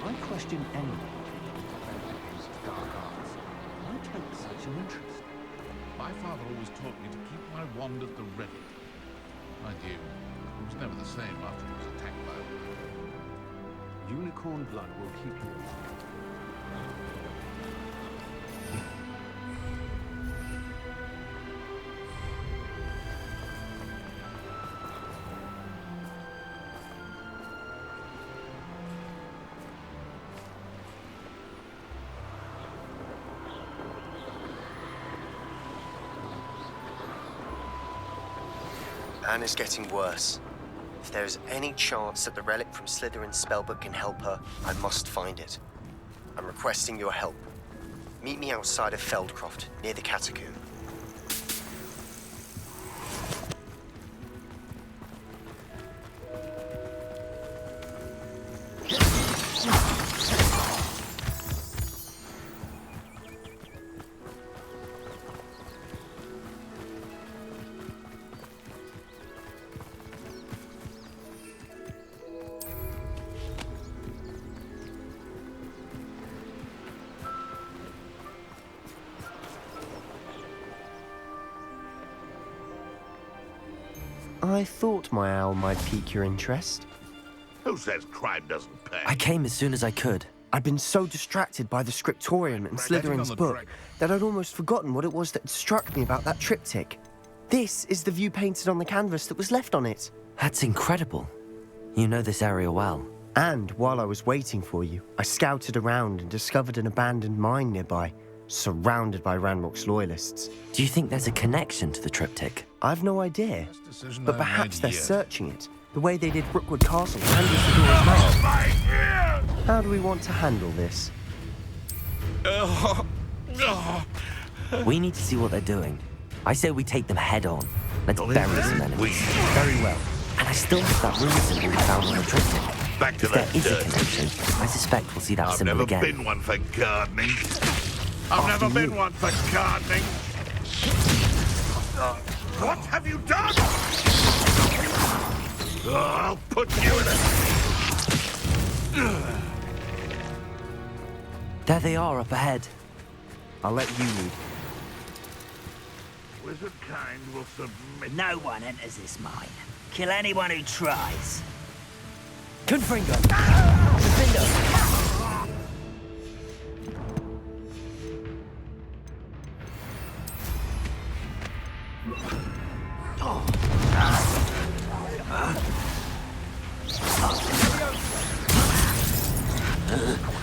I question anyone who uses dark arts. Why take such an interest? My father always taught me to keep my wand at the ready. Mind you, it was never the same after it was attacked by a wizard. Unicorn blood will keep you alive. Anna's getting worse. If there is any chance that the relic from Slytherin's spellbook can help her, I must find it. I'm requesting your help. Meet me outside of Feldcroft, near the catacomb. I thought my owl might pique your interest. Who says crime doesn't pay? I came as soon as I could. I'd been so distracted by the scriptorium and Slytherin's book that I'd almost forgotten what it was that struck me about that triptych. This is the view painted on the canvas that was left on it. That's incredible. You know this area well. And while I was waiting for you, I scouted around and discovered an abandoned mine nearby, surrounded by Ranrock's loyalists. Do you think there's a connection to the triptych? I've no idea, but perhaps they're here. searching it, the way they did Rookwood Castle and Isidora's Mouth. My ear! How do we want to handle this? We need to see what they're doing. I say we take them head on. Let's bury some enemies. Very well. And I still have that rune symbol we found on the triptych. Back to If there that is a dirt. connection, I suspect we'll see that I've symbol never again. been one for gardening. I've never been one for gardening. What have you done? I'll put you in a... There they are up ahead. I'll let you lead. Wizard kind will submit. No one enters this mine. Kill anyone who tries. Confringo!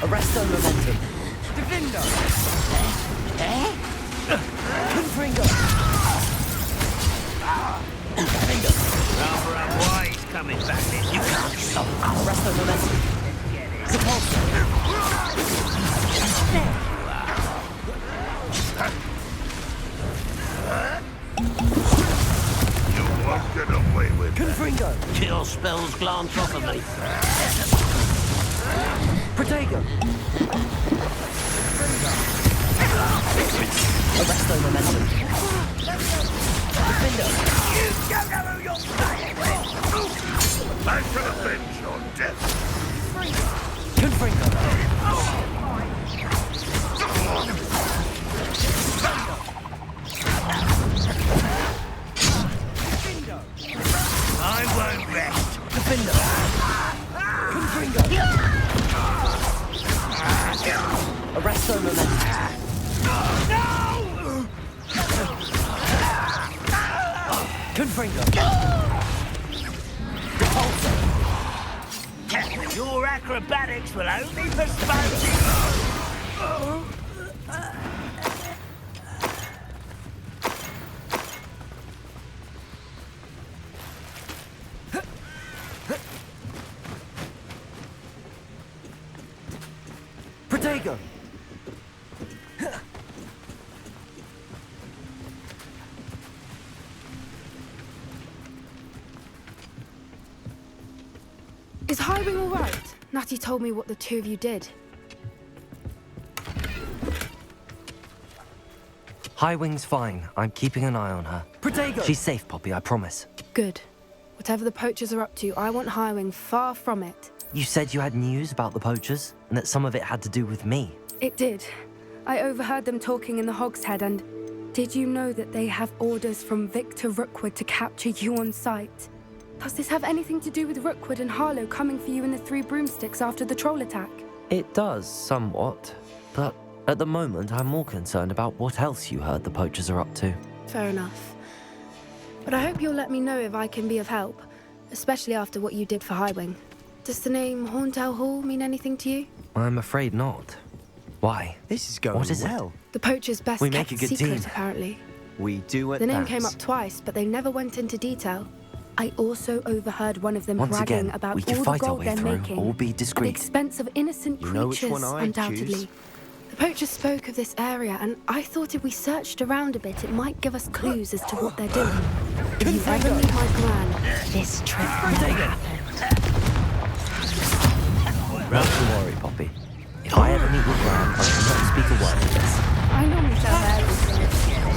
Arresto momentum. Defendo! Confringo! Defendo! Rather why he's coming back then. You can't stop. Arresto momentum. Repulsor! You won't get away with that. Confringo! Kill spells glance off of me. Protego! Arresto momentum. Defendo! You don't know who you're playing with. I shall avenge your death. Confringo! I won't rest. Defendo! Confringo! Arresto momentum. Confringo! Repulsor! Your acrobatics will only postpone you. Protego! Is Highwing all right? Natty told me what the two of you did. Highwing's fine. I'm keeping an eye on her. Protego! She's safe, Poppy, I promise. Good. Whatever the poachers are up to, I want Highwing far from it. You said you had news about the poachers, and that some of it had to do with me. It did. I overheard them talking in the Hogshead, and did you know that they have orders from Victor Rookwood to capture you on sight? Does this have anything to do with Rookwood and Harlow coming for you in the Three Broomsticks after the troll attack? It does, somewhat. But at the moment, I'm more concerned about what else you heard the poachers are up to. Fair enough. But I hope you'll let me know if I can be of help, especially after what you did for Highwing. Does the name Hauntow Hall mean anything to you? I'm afraid not. Why? This is going What is it? well. The poachers' best We kept make a good secret, team. apparently. We do at The name that. came up twice, but they never went into detail. I also overheard one of them Once bragging again, about we can all the fight our gold way they're through making, or be at the discreet. expense of innocent You know which creatures, one I'd undoubtedly. choose. The poachers spoke of this area, and I thought if we searched around a bit, it might give us clues as to what they're doing. If you ever meet my gran, this trip never happened. Not to worry, Poppy. If I ever meet your gran, I will not speak a word of this. I normally tell her everything.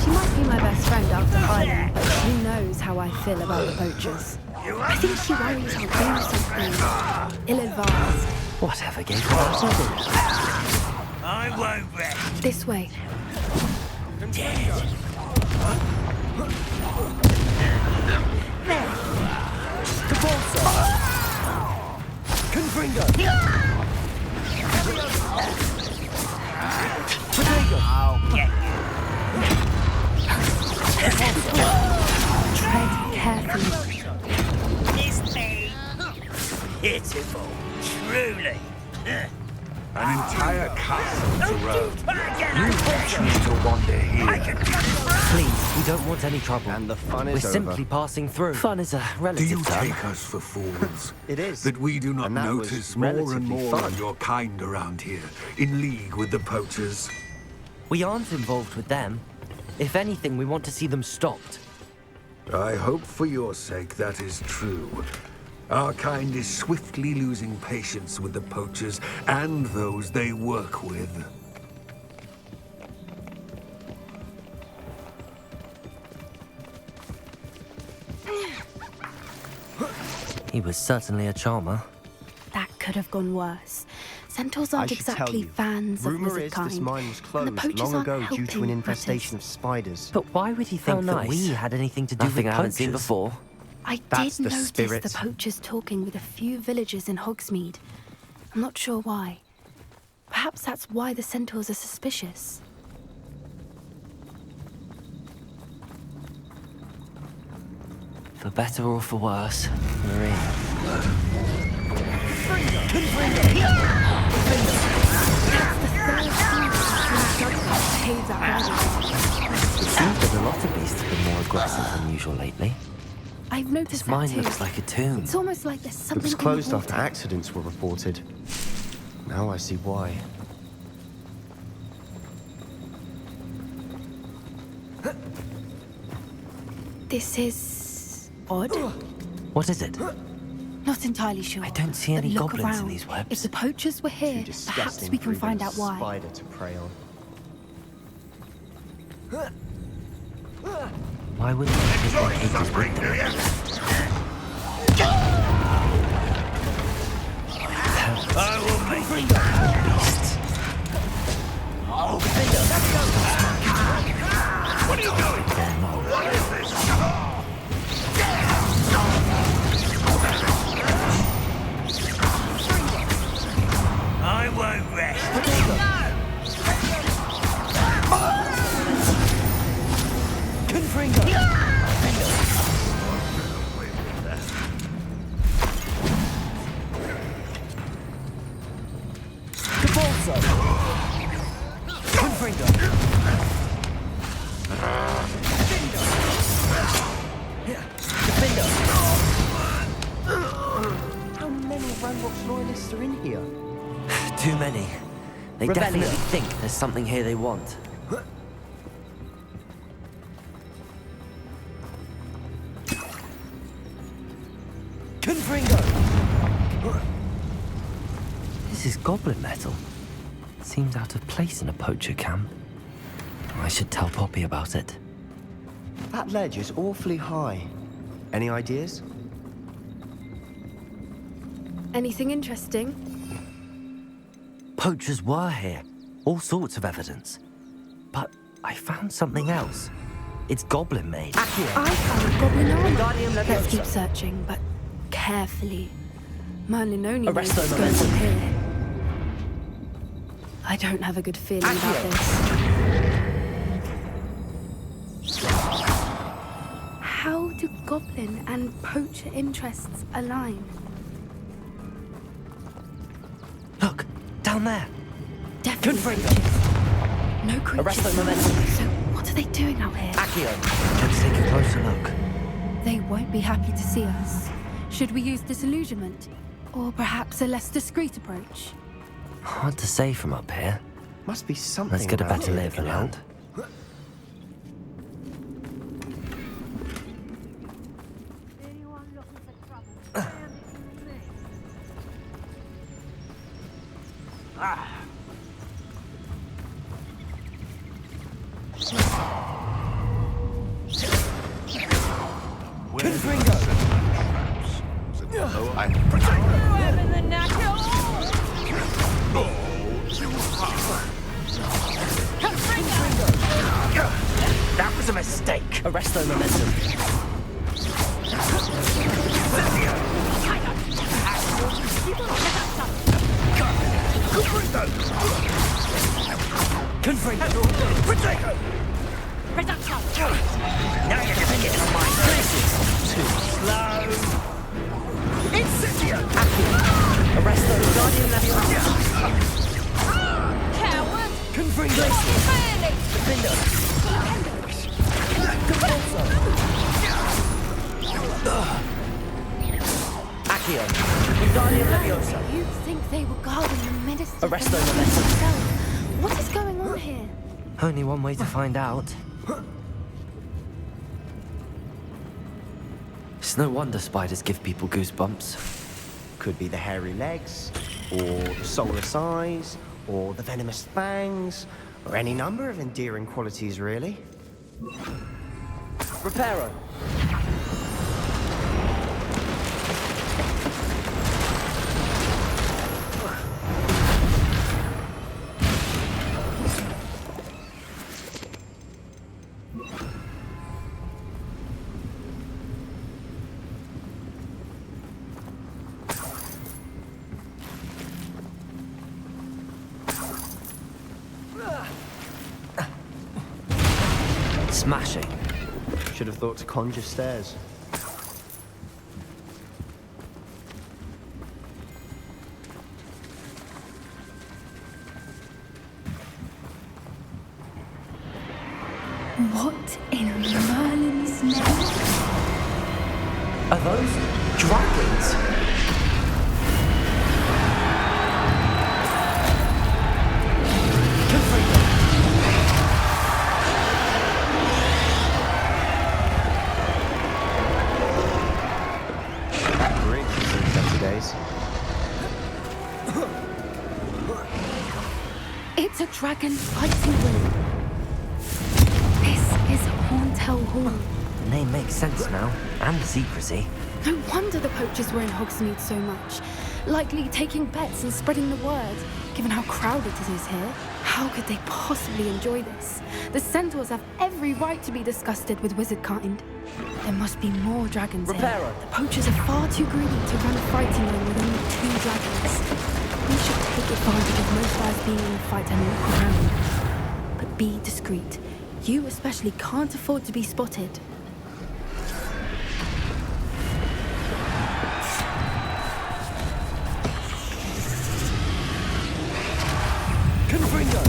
She might be my best friend after Highland, but she knows how I feel about the poachers. I think she worries I'll do something ill-advised. Whatever gave her that idea? I won't rest. This way. I'll get Tread carefully. you. It's me. Pitiful. Truly. An entire castle to Don't roam. try again. You choose to wander here. Please, we don't want any trouble. And the fun We're is over. simply passing through. Fun is a Do relative you term. take us for fools? It is. That we do not And that was notice more and relatively more fun. of your kind around here, in league with the poachers? We aren't involved with them. If anything, we want to see them stopped. I hope for your sake that is true. Our kind is swiftly losing patience with the poachers and those they work with. He was certainly a charmer. That could have gone worse. Centaurs I aren't should tell exactly you, fans of rumor wizard is kind. this mine was and the closed poachers long aren't ago due to helping an infestation matters. of spiders. But why would he think that we had anything to do Nothing with I haven't seen poachers? before. I That's did the notice spirit. the poachers talking with a few villagers in Hogsmeade. I'm not sure why. Perhaps that's why the centaurs are suspicious. For better or for worse, we're in. It seems that a lot of beasts have been more aggressive than usual lately. I've noticed This that mine too. looks like a tomb. It's almost like there's It something was in the closed after water. accidents were reported. Now I see why. This is odd. What is it? Not entirely sure. I don't see but any look goblins in around. these webs. If the poachers were here, Too disgusting perhaps we for can even find a out why. Spider to prey on. Why wouldn't they take their cages with them? I will make you. Beasts. What are you doing? They're not. What is this? I won't rest. How many Ranrock's loyalists are in here? Too many. They Rebellion. definitely think there's something here they want. This is goblin metal. Seems out of place in a poacher camp. I should tell Poppy about it. That ledge is awfully high. Any ideas? Anything interesting? Poachers were here. All sorts of evidence. But I found something else. It's goblin made. I found goblin armor. Let's keep searching, but carefully. Merlin only knows what's going on here. I don't have a good feeling about this. How do goblin and poacher interests align? Look, down there. Definitely creatures. No creatures. So what are they doing out here? Let's take a closer look. They won't be happy to see us. Should we use disillusionment? Or perhaps a less discreet approach? Hard to say from up here. Must be something. Let's get a about better it lay that of the can help. land. That was a mistake. Arresto momentum. Confringo. Protego. Reduction. Now you're gonna get on my places. Too slow. Incendio. Arresto Guardian Leviosa. Coward! Confringo. Fairly! Defender. Accio. Guardian Leviosa. You think they were guarding the minister? Arresto from momentum. himself? What is going on here? Only one way to find out. It's no wonder spiders give people goosebumps. Could be the hairy legs, or soulless eyes, or the venomous fangs, or any number of endearing qualities, really. Reparo. Smashing. Should have thought to conjure stairs. What in Merlin's name? Are those dragons? It's a dragon fighting room. This is Hauntel Hall. The name makes sense now, and the secrecy. No wonder the poachers were in Hogsmeade so much. Likely taking bets and spreading the word, given how crowded it is here. How could they possibly enjoy this? The centaurs have every right to be disgusted with wizard kind. There must be more dragons here. The poachers are far too greedy to run a fighting room with only 2 dragons. We should take advantage of most guys being in the fight and look around. But be discreet. You especially can't afford to be spotted. Confringo!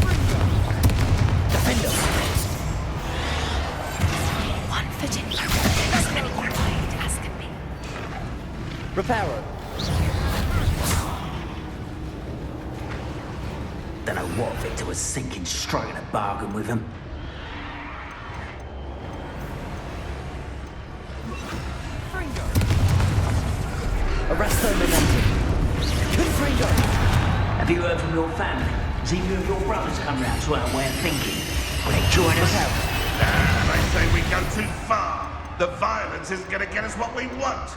Defender! One Virginia as many quiet as can be. Reparo! Don't know what Victor was thinking, striking a bargain with him. Arresto momentum! Confringo! Have you heard from your family? Has either of your brothers come round to our way of thinking? Will they join us? They say we go too far. The violence isn't going to get us what we want.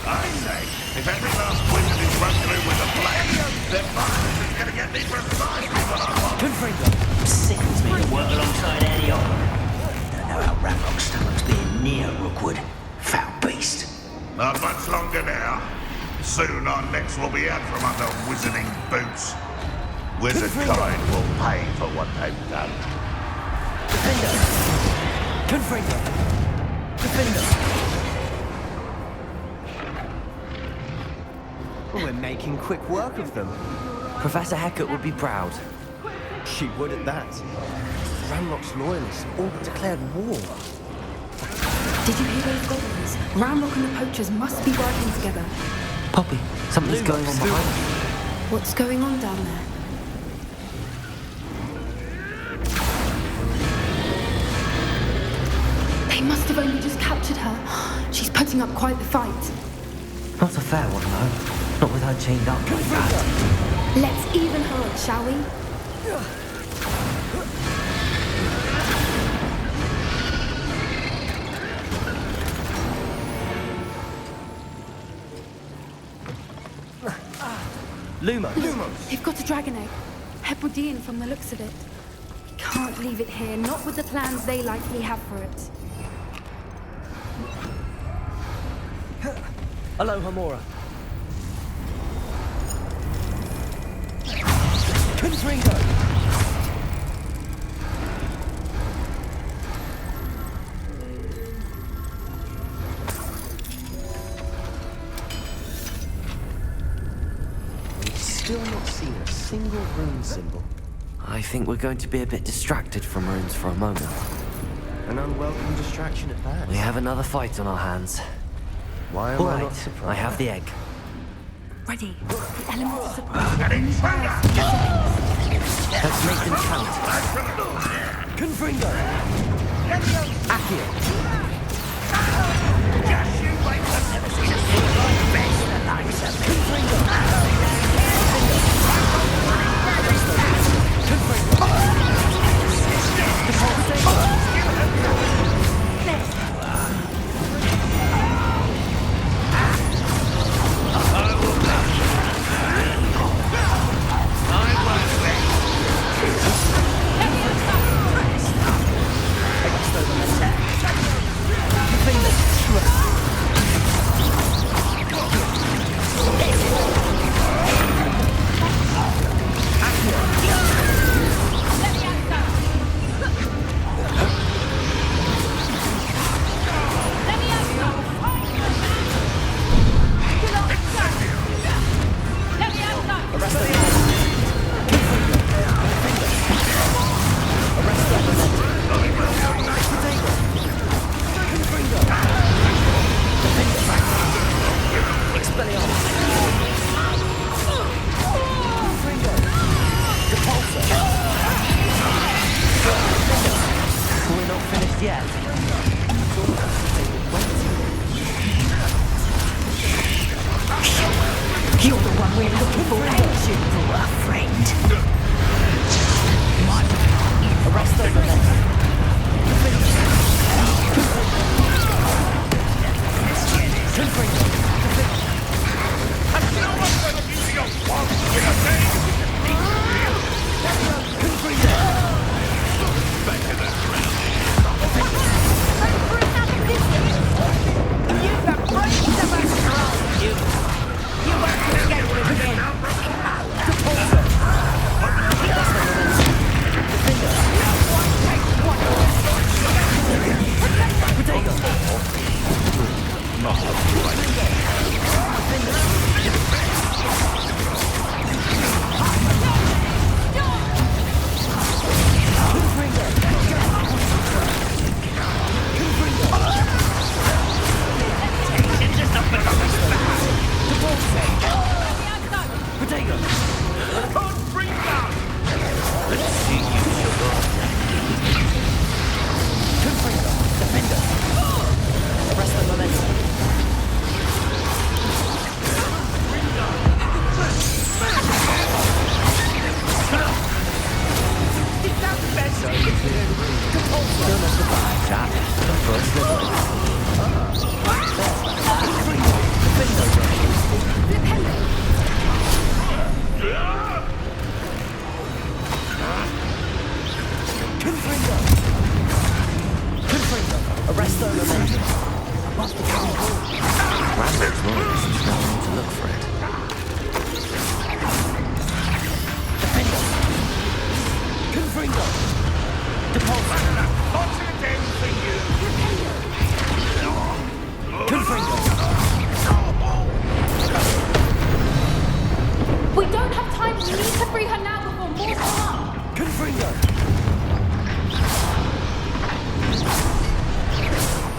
I say, if every last wizard is run through with a blade, then Marcus is going to get me precisely what I want. Sickens me to work alongside any of them. Don't know how Ramrock's stomach's being near Rookwood. Foul beast. Not much longer now. Soon our necks will be out from under wizarding boots. Wizard kind will pay for what they've done. Defender! Confringo! Defender! Well, we're making quick work of them. Professor Hecat would be proud. She would at that. Ramrock's loyalists all but declared war. Did you hear those goblins? Ramrock and the poachers must be working together. Poppy, something's going on behind you. What's going on down there? They must have only just captured her. She's putting up quite the fight. Not a fair one, though. Not with her chained up like that. Let's even her up, shall we? Lumos! They've got a dragon egg. Hebridean from the looks of it. We can't leave it here, not with the plans they likely have for it. Hello, Hamora. Confringo! We've still not seen a single rune symbol. I think we're going to be a bit distracted from runes for a moment. An unwelcome distraction at that. We have another fight on our hands. Why am All I right, not surprised? I have the egg. Ready. The element of surprise. Let's make them count. Confringo! Accio!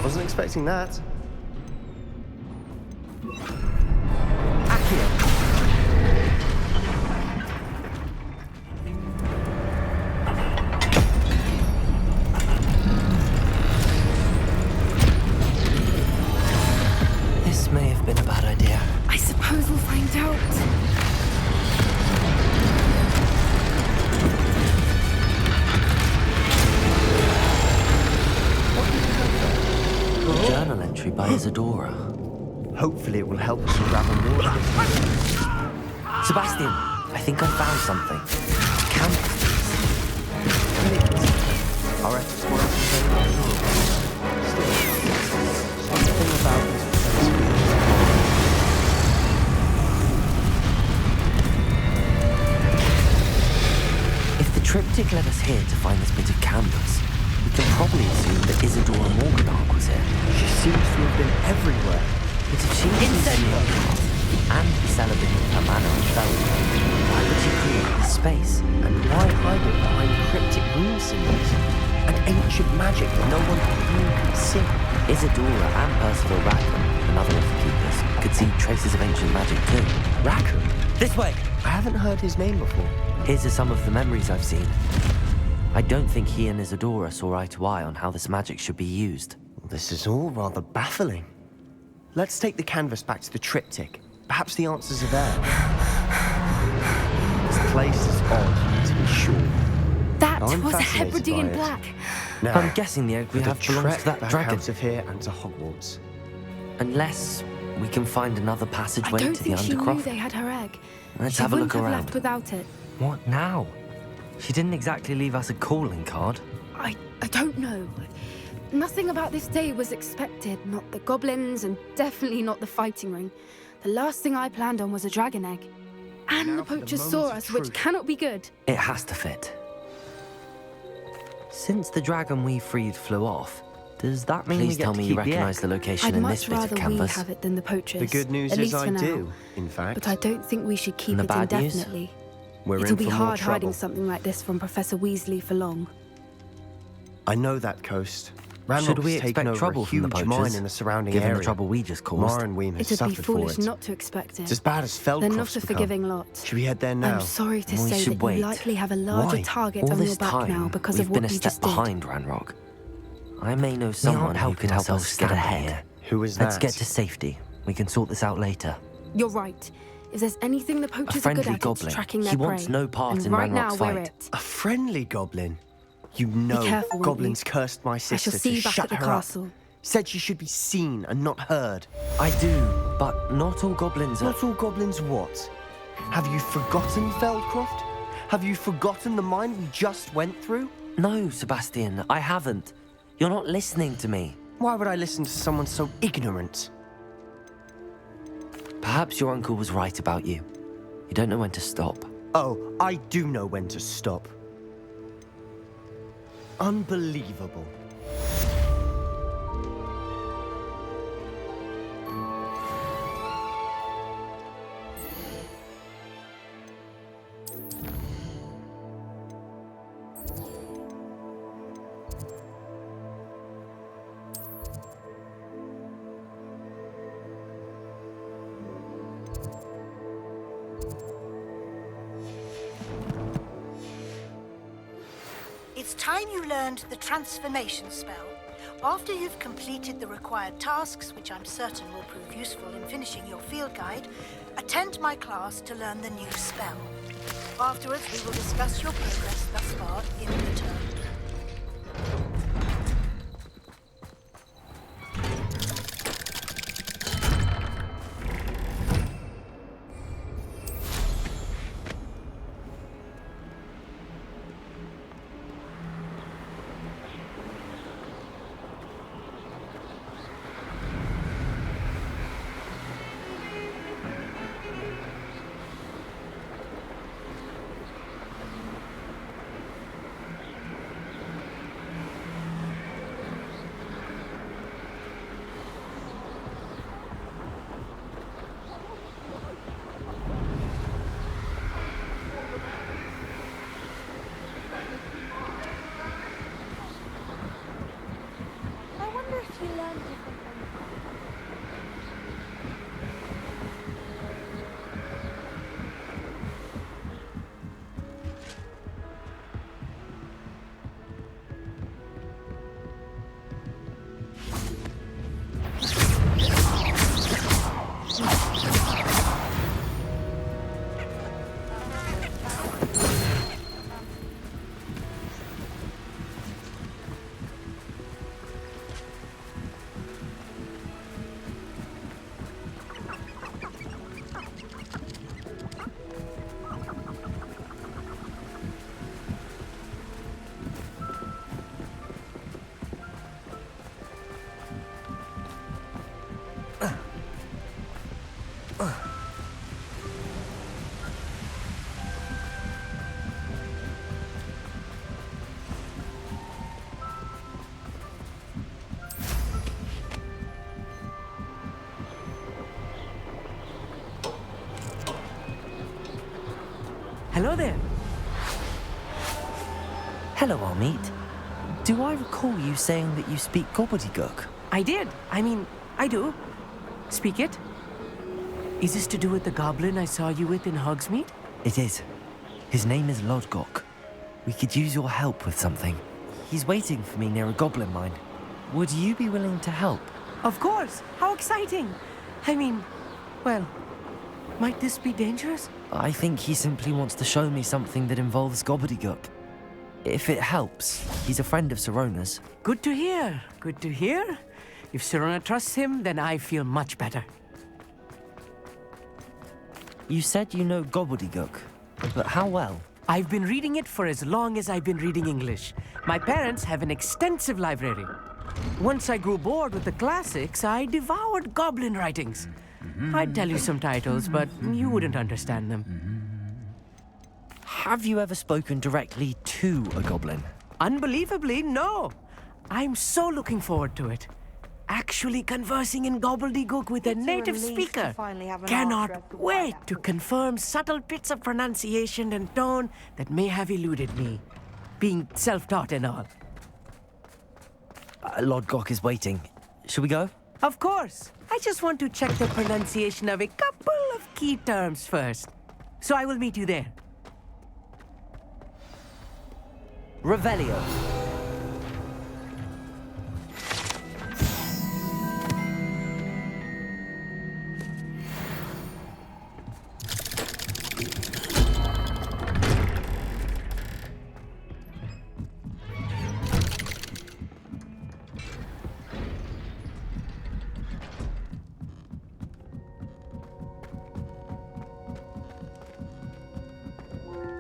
Wasn't expecting that. This may have been a bad idea. I suppose we'll find out. A journal entry by Isadora. Hopefully it will help us unravel more of this. Sebastian, I think I found something. Campus. Our efforts were still something about this place. If the triptych led us here to find this bit of canvas, we can probably assume that Isadora Morganach was here. She seems to have been everywhere. But if she was in the path and the celibate of her manor in Felden, why would she create this space? And why hide it behind cryptic rune symbols? And ancient magic that no one can see? Isadora and Percival Rackham, another of the keepers, could see traces of ancient magic too. Rackham? This way! I haven't heard his name before. Here's are some of the memories I've seen. I don't think he and Isadora saw eye to eye on how this magic should be used. This is all rather baffling. Let's take the canvas back to the triptych. Perhaps the answers are there. This place is odd, to be sure. That I'm was a fascinated Hebridean by it. black. Now, I'm guessing the egg we for the have belongs to trek that back dragon. out of here and to Hogwarts. Unless we can find another I passageway don't to the think she knew Undercroft. they had her egg. Let's She have a wouldn't look have around. left without it. What now? She didn't exactly leave us a calling card. I don't know. Nothing about this day was expected. Not the goblins, and definitely not the fighting ring. The last thing I planned on was a dragon egg. And Now the for the poachers moment saw of us, which truth. cannot be good. It has to fit. Since the dragon we freed flew off, does that mean Please we get tell to me keep you recognise egg. the location I'd in much this bit of rather we canvas? have it than the poachers. The good news at is least for I now. do, in fact. But I don't think we should keep And the it bad news? indefinitely. We're It'll in be for more hard hiding trouble. something like this from Professor Weasley for long. I know that coast. Should we Ranrock's taken expect over trouble a from the huge poachers, mine in the surrounding given area. the trouble we just caused? Mara and Weem have It'd be suffered for foolish it. not to expect it. It's as bad as Feldcroft's They're not a become. forgiving lot. Should we head there now? I'm sorry to We say should that wait. you likely have a larger Why? target All on this your back time, now because we've of been what a you step just did. behind Ranrock. I may know someone who could help us get ahead. Who is Let's that? get to safety. We can sort this out later. You're right. If there's anything the A poachers are good friendly at, goblin. it's tracking their He prey. wants no part and in right now, Ranrock's we're fight. it. A friendly goblin? You know, careful, won't goblins you? cursed my I sister shall see to you back shut at the her castle. up. Said she should be seen and not heard. I do, but not all goblins are... Not all goblins what? Have you forgotten Feldcroft? Have you forgotten the mine we just went through? No, Sebastian, I haven't. You're not listening to me. Why would I listen to someone so ignorant? Perhaps your uncle was right about you. You don't know when to stop. Oh, I do know when to stop. Unbelievable. It's time you learned the transformation spell. After you've completed the required tasks, which I'm certain will prove useful in finishing your field guide, attend my class to learn the new spell. Afterwards, we will discuss your progress thus far in the term. Hello there. Hello, Hogsmeade. Do I recall you saying that you speak gobbledygook? I did. I do. Speak it. Is this to do with the goblin I saw you with in Hogsmeade? It is. His name is Lodgok. We could use your help with something. He's waiting for me near a goblin mine. Would you be willing to help? Of course. How exciting. Well, might this be dangerous? I think he simply wants to show me something that involves gobbledygook. If it helps, he's a friend of Sirona's. Good to hear. Good to hear. If Sirona trusts him, then I feel much better. You said you know gobbledygook, but how well? I've been reading it for as long as I've been reading English. My parents have an extensive library. Once I grew bored with the classics, I devoured goblin writings. I'd tell you some titles, but you wouldn't understand them. Have you ever spoken directly to a goblin? Unbelievably, no. I'm so looking forward to it. Actually conversing in gobbledygook with a native speaker. Cannot wait to confirm subtle bits of pronunciation and tone that may have eluded me. Being self-taught and all. Lodgok is waiting. Shall we go? Of course. I just want to check the pronunciation of a couple of key terms first. So I will meet you there. Revelio.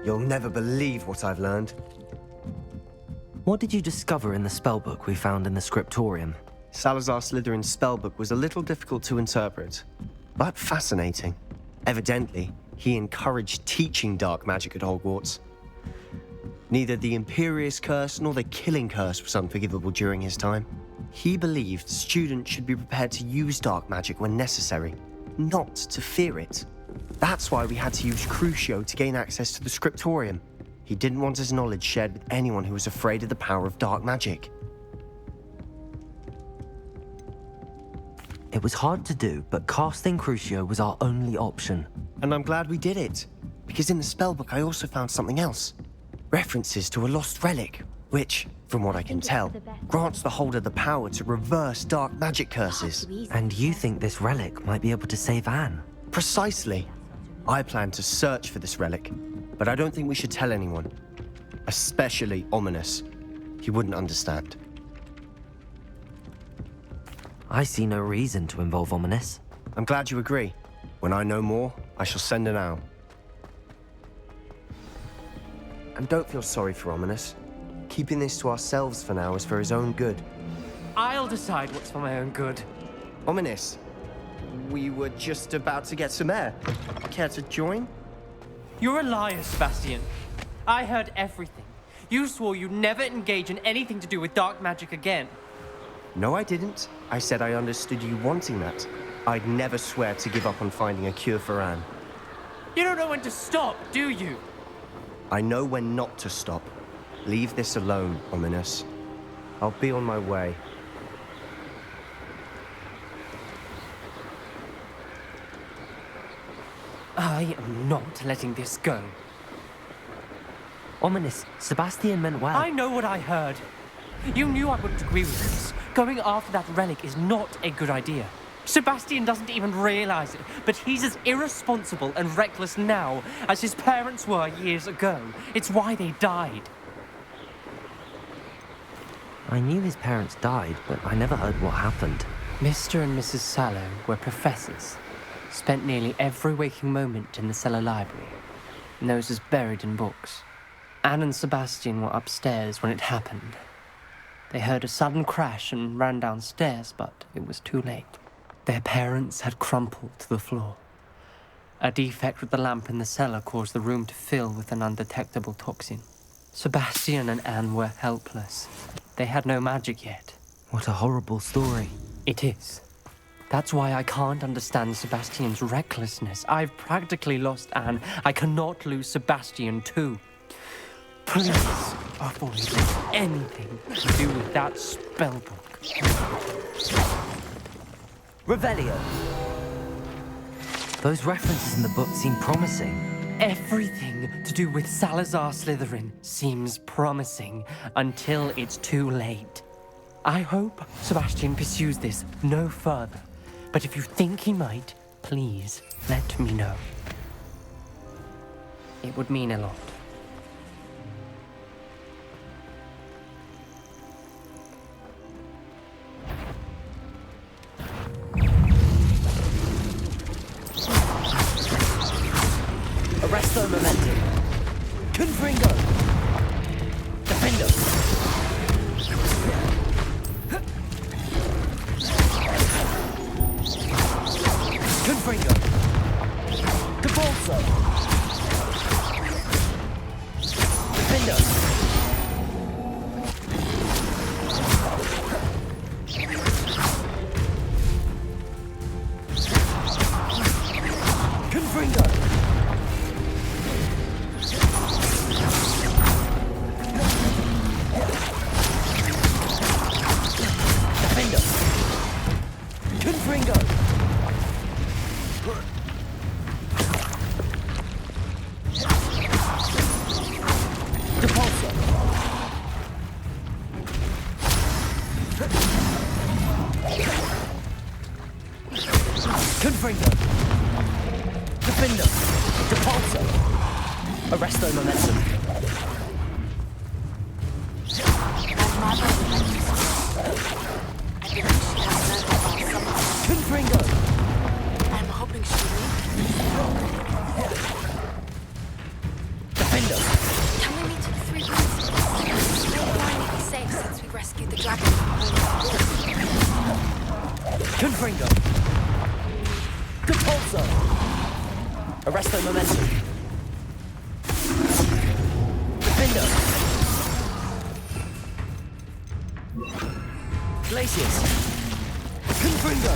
You'll never believe what I've learned. What did you discover in the spellbook we found in the scriptorium? Salazar Slytherin's spellbook was a little difficult to interpret, but fascinating. Evidently, he encouraged teaching dark magic at Hogwarts. Neither the Imperious Curse nor the Killing Curse was unforgivable during his time. He believed students should be prepared to use dark magic when necessary, not to fear it. That's why we had to use Crucio to gain access to the scriptorium. He didn't want his knowledge shared with anyone who was afraid of the power of dark magic. It was hard to do, but casting Crucio was our only option. And I'm glad we did it, because in the spellbook I also found something else. References to a lost relic, which, from what I can tell, grants the holder the power to reverse dark magic curses. And you think this relic might be able to save Anne? Precisely. I plan to search for this relic, but I don't think we should tell anyone. Especially Ominous. He wouldn't understand. I see no reason to involve Ominous. I'm glad you agree. When I know more, I shall send an owl. And don't feel sorry for Ominous. Keeping this to ourselves for now is for his own good. I'll decide what's for my own good. Ominous, we were just about to get some air. Care to join? You're a liar, Sebastian. I heard everything. You swore you'd never engage in anything to do with dark magic again. No, I didn't. I said I understood you wanting that. I'd never swear to give up on finding a cure for Anne. You don't know when to stop, do you? I know when not to stop. Leave this alone, Ominous. I'll be on my way. I am not letting this go. Ominous, Sebastian meant well. I know what I heard. You knew I wouldn't agree with this. Going after that relic is not a good idea. Sebastian doesn't even realize it, but he's as irresponsible and reckless now as his parents were years ago. It's why they died. I knew his parents died, but I never heard what happened. Mr. and Mrs. Sallow were professors. Spent nearly every waking moment in the cellar library. Noses buried in books. Anne and Sebastian were upstairs when it happened. They heard a sudden crash and ran downstairs, but it was too late. Their parents had crumpled to the floor. A defect with the lamp in the cellar caused the room to fill with an undetectable toxin. Sebastian and Anne were helpless. They had no magic yet. What a horrible story. It is. That's why I can't understand Sebastian's recklessness. I've practically lost Anne. I cannot lose Sebastian too. Please avoid anything to do with that spellbook. Revelio. Those references in the book seem promising. Everything to do with Salazar Slytherin seems promising until it's too late. I hope Sebastian pursues this no further, but if you think he might, please let me know. It would mean a lot. Arresto momentum. Confringo. Defendo. Confringo. Capolso. Defendo. Confringo. Confringo! Depulso! Confringo! Defendo! Depulso! Arresto momentum! Confringo! I'm hoping she will. Defendo! Can we meet at the 3 points? We'll finally be safe since we rescued the dragon. Confringo! Depulso! Arresto momentum! Defendo! Glacius! Confringo!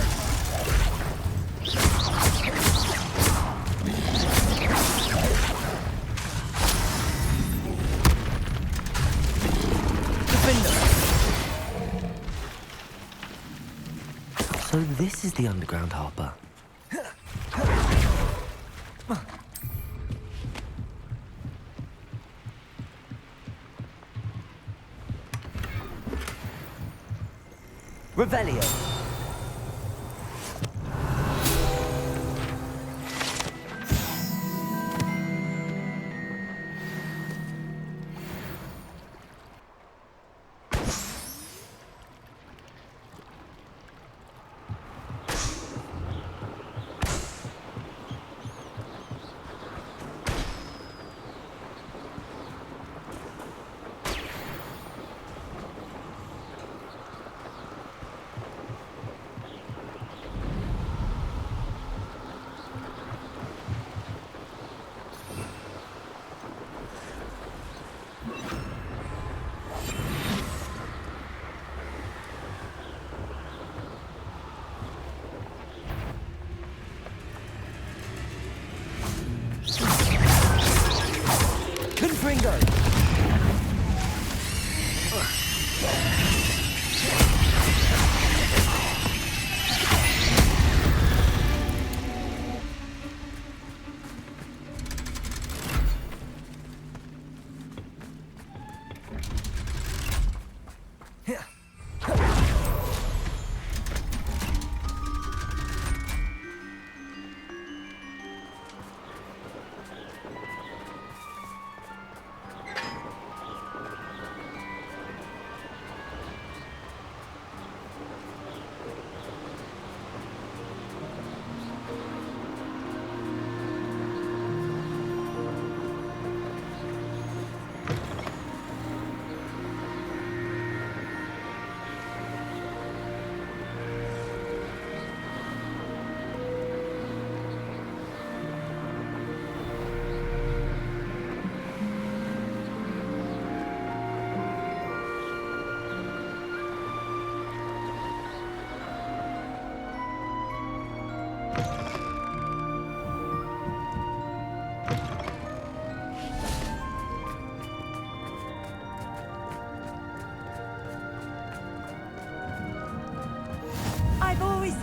Defendo! So this is the underground harbor. Revelio. Confringo!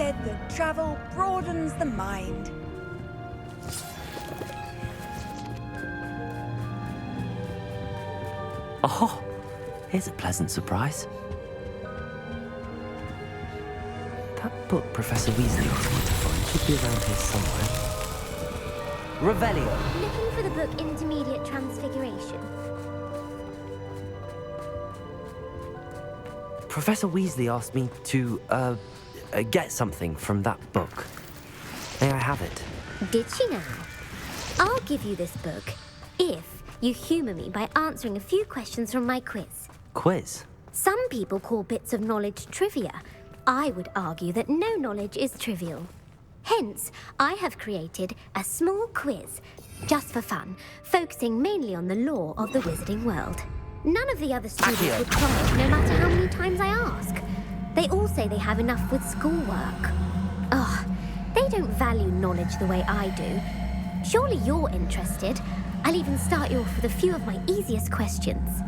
said that travel broadens the mind. Oh, here's a pleasant surprise. That book Professor Weasley asked me to find should be around here somewhere. Revelio. Looking for the book Intermediate Transfiguration. Professor Weasley asked me to, get something from that book. May I have it? Did she now? I'll give you this book if you humour me by answering a few questions from my quiz. Quiz? Some people call bits of knowledge trivia. I would argue that no knowledge is trivial. Hence, I have created a small quiz, just for fun, focusing mainly on the lore of the wizarding world. None of the other students would try it, no matter how many times I ask. They all say they have enough with schoolwork. Ugh, they don't value knowledge the way I do. Surely you're interested. I'll even start you off with a few of my easiest questions.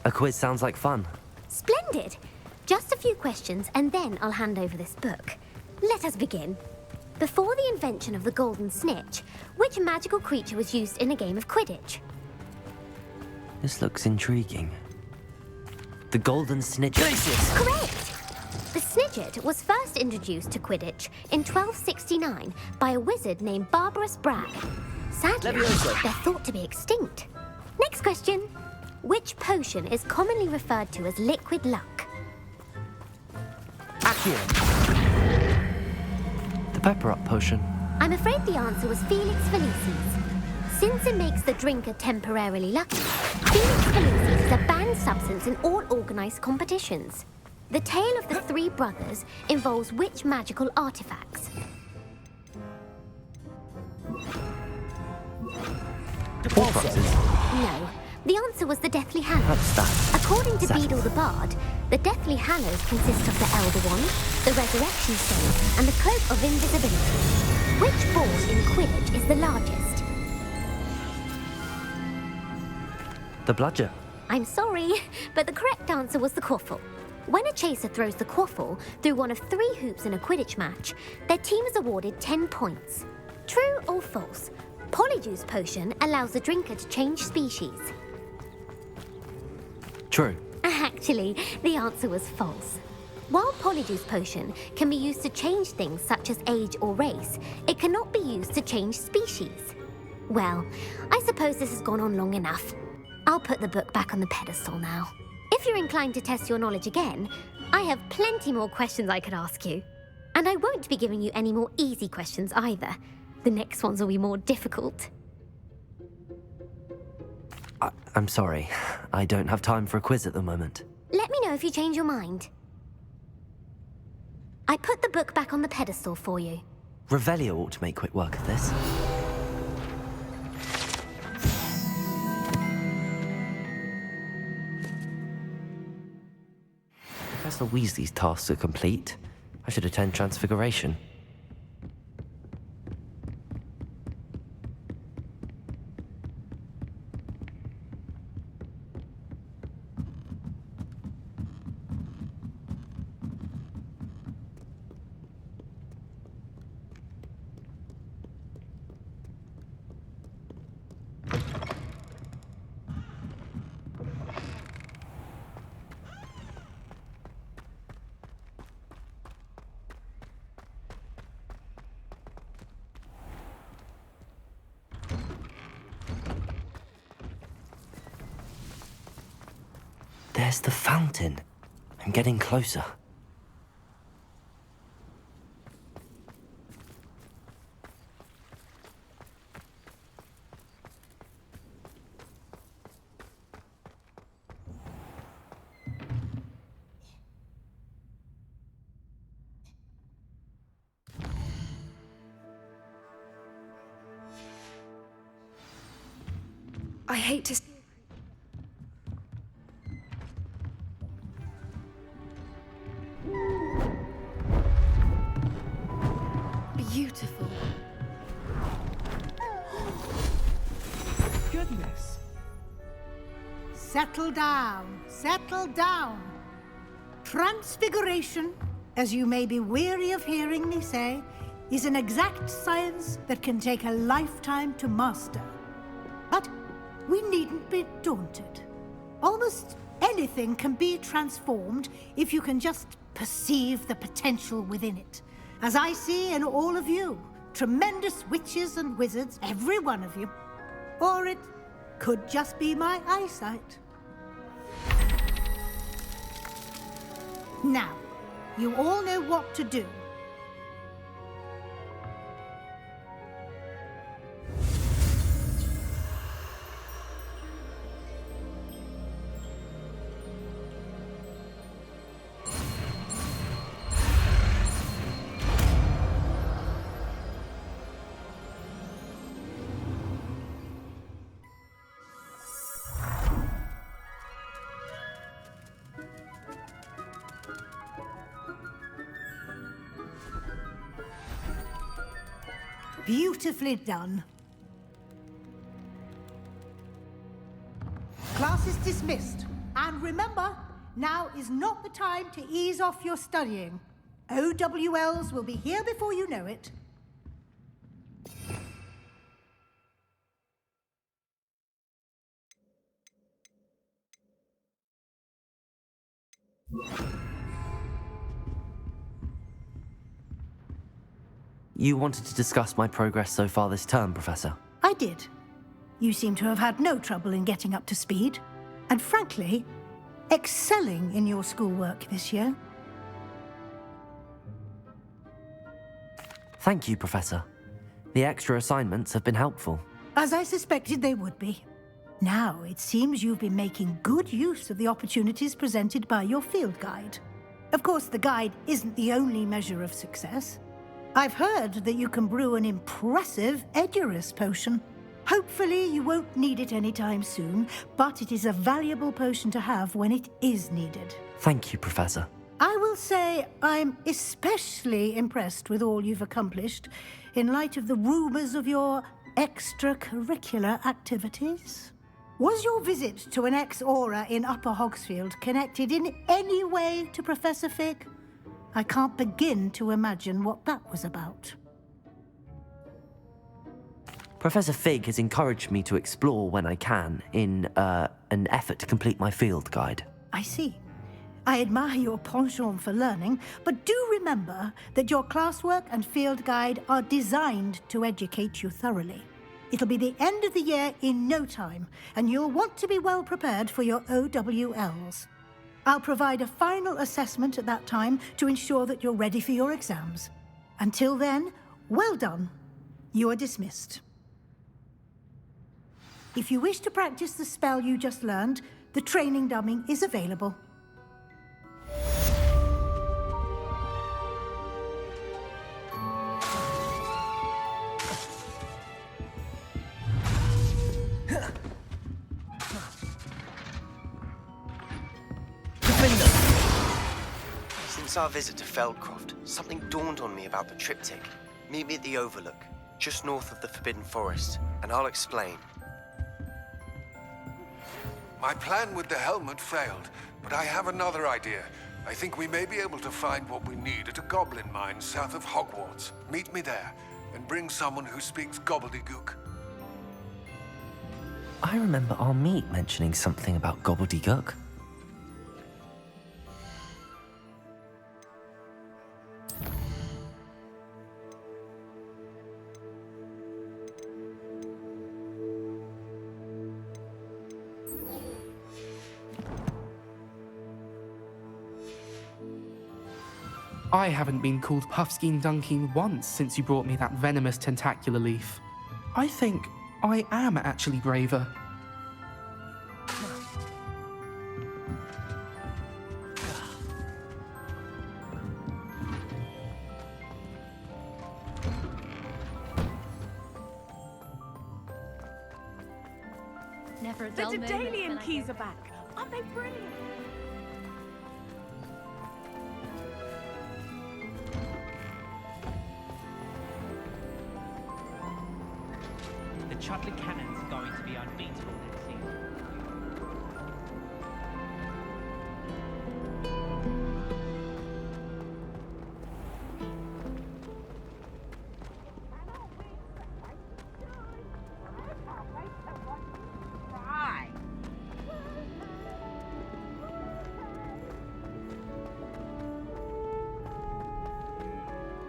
A quiz sounds like fun. Splendid! Just a few questions, and then I'll hand over this book. Let us begin. Before the invention of the golden snitch, which magical creature was used in a game of Quidditch? This looks intriguing. The golden snidget. Correct! The snidget was first introduced to Quidditch in 1269 by a wizard named Barbarous Bragg. Sadly, they're thought to be extinct. Next question. Which potion is commonly referred to as liquid luck? The pepper up potion. I'm afraid the answer was Felix Felicis. Since it makes the drinker temporarily lucky, Felix Felicis is a banned substance in all organised competitions. The tale of the three brothers involves which magical artifacts? No. The answer was the Deathly Hallows. According to Beedle the Bard, the Deathly Hallows consist of the Elder Wand, the Resurrection Stone, and the Cloak of Invisibility. Which ball in Quidditch is the largest? The bludger. I'm sorry, but the correct answer was the quaffle. When a chaser throws the quaffle through one of 3 hoops in a Quidditch match, their team is awarded 10 points. True or false? Polyjuice potion allows the drinker to change species. True. Actually, the answer was false. While Polyjuice potion can be used to change things such as age or race, it cannot be used to change species. Well, I suppose this has gone on long enough. I'll put the book back on the pedestal now. If you're inclined to test your knowledge again, I have plenty more questions I could ask you. And I won't be giving you any more easy questions either. The next ones will be more difficult. I'm sorry. I don't have time for a quiz at the moment. Let me know if you change your mind. I put the book back on the pedestal for you. Revelio ought to make quick work of this. Professor Weasley's tasks are complete. I should attend Transfiguration. There's the fountain. I'm getting closer. I hate to... Beautiful. Goodness. Settle down. Settle down. Transfiguration, as you may be weary of hearing me say, is an exact science that can take a lifetime to master. But we needn't be daunted. Almost anything can be transformed if you can just perceive the potential within it. As I see in all of you, tremendous witches and wizards, every one of you. Or it could just be my eyesight. Now, you all know what to do. Beautifully done. Class is dismissed. And remember, now is not the time to ease off your studying. OWLs will be here before you know it. You wanted to discuss my progress so far this term, Professor? I did. You seem to have had no trouble in getting up to speed. And frankly, excelling in your schoolwork this year. Thank you, Professor. The extra assignments have been helpful. As I suspected they would be. Now, it seems you've been making good use of the opportunities presented by your field guide. Of course, the guide isn't the only measure of success. I've heard that you can brew an impressive Edurus potion. Hopefully you won't need it anytime soon, but it is a valuable potion to have when it is needed. Thank you, Professor. I will say I'm especially impressed with all you've accomplished in light of the rumors of your extracurricular activities. Was your visit to an ex-aura in Upper Hogsfield connected in any way to Professor Fig? I can't begin to imagine what that was about. Professor Fig has encouraged me to explore when I can in an effort to complete my field guide. I see. I admire your penchant for learning, but do remember that your classwork and field guide are designed to educate you thoroughly. It'll be the end of the year in no time, and you'll want to be well prepared for your OWLs. I'll provide a final assessment at that time to ensure that you're ready for your exams. Until then, well done. You are dismissed. If you wish to practice the spell you just learned, the training dummy is available. Since our visit to Feldcroft, something dawned on me about the triptych. Meet me at the Overlook, just north of the Forbidden Forest, and I'll explain. My plan with the helmet failed, but I have another idea. I think we may be able to find what we need at a goblin mine south of Hogwarts. Meet me there, and bring someone who speaks gobbledygook. I remember our meet mentioning something about gobbledygook. I haven't been called Puffskein Dunkeen once since you brought me that venomous tentacular leaf. I think I am actually braver. Never a The dull moment Daedalian when I keys go are back. Aren't they brilliant? The Chudley Cannons are going to be unbeatable next season.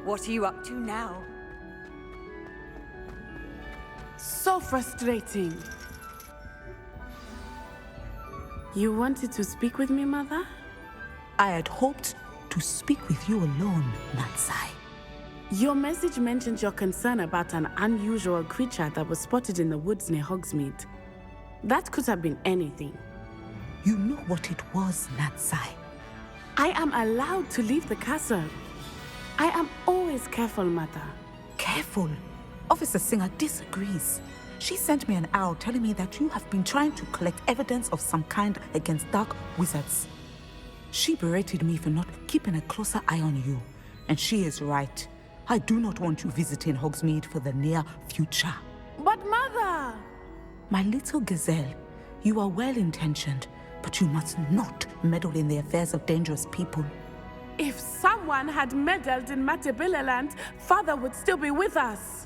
What are you up to now? So frustrating. You wanted to speak with me, Mother? I had hoped to speak with you alone, Natsai. Your message mentioned your concern about an unusual creature that was spotted in the woods near Hogsmeade. That could have been anything. You know what it was, Natsai. I am allowed to leave the castle. I am always careful, Mother. Careful? Officer Singer disagrees. She sent me an owl telling me that you have been trying to collect evidence of some kind against dark wizards. She berated me for not keeping a closer eye on you. And she is right. I do not want you visiting Hogsmeade for the near future. But Mother! My little gazelle, you are well-intentioned, but you must not meddle in the affairs of dangerous people. If someone had meddled in Matabeleland, Father would still be with us.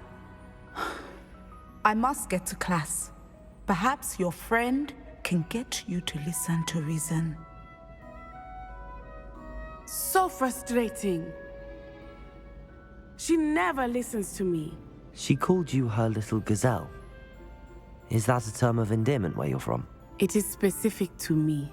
I must get to class. Perhaps your friend can get you to listen to reason. So frustrating. She never listens to me. She called you her little gazelle. Is that a term of endearment where you're from? It is specific to me.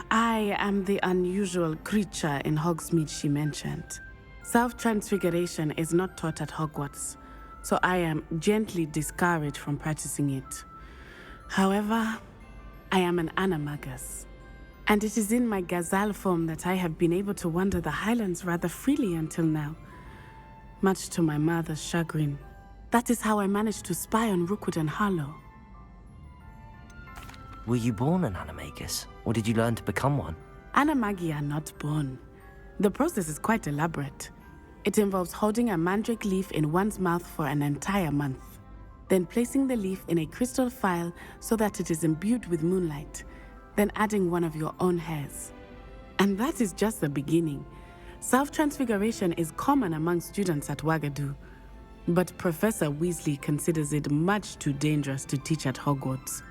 I am the unusual creature in Hogsmeade she mentioned. Self-transfiguration is not taught at Hogwarts, so I am gently discouraged from practicing it. However, I am an animagus, and it is in my gazelle form that I have been able to wander the Highlands rather freely until now, much to my mother's chagrin. That is how I managed to spy on Rookwood and Harlow. Were you born an animagus, or did you learn to become one? Animagi are not born. The process is quite elaborate. It involves holding a mandrake leaf in one's mouth for an entire month, then placing the leaf in a crystal phial so that it is imbued with moonlight, then adding one of your own hairs. And that is just the beginning. Self-transfiguration is common among students at Wagadu, but Professor Weasley considers it much too dangerous to teach at Hogwarts.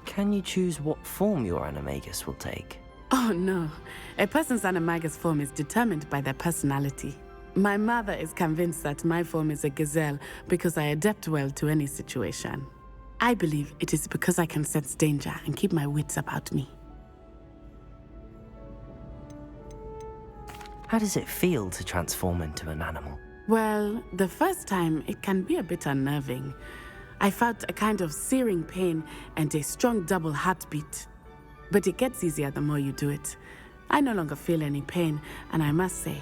Can you choose what form your animagus will take? Oh no, a person's animagus form is determined by their personality. My mother is convinced that my form is a gazelle because I adapt well to any situation. I believe it is because I can sense danger and keep my wits about me. How does it feel to transform into an animal? Well, the first time it can be a bit unnerving. I felt a kind of searing pain and a strong double heartbeat. But it gets easier the more you do it. I no longer feel any pain, and I must say,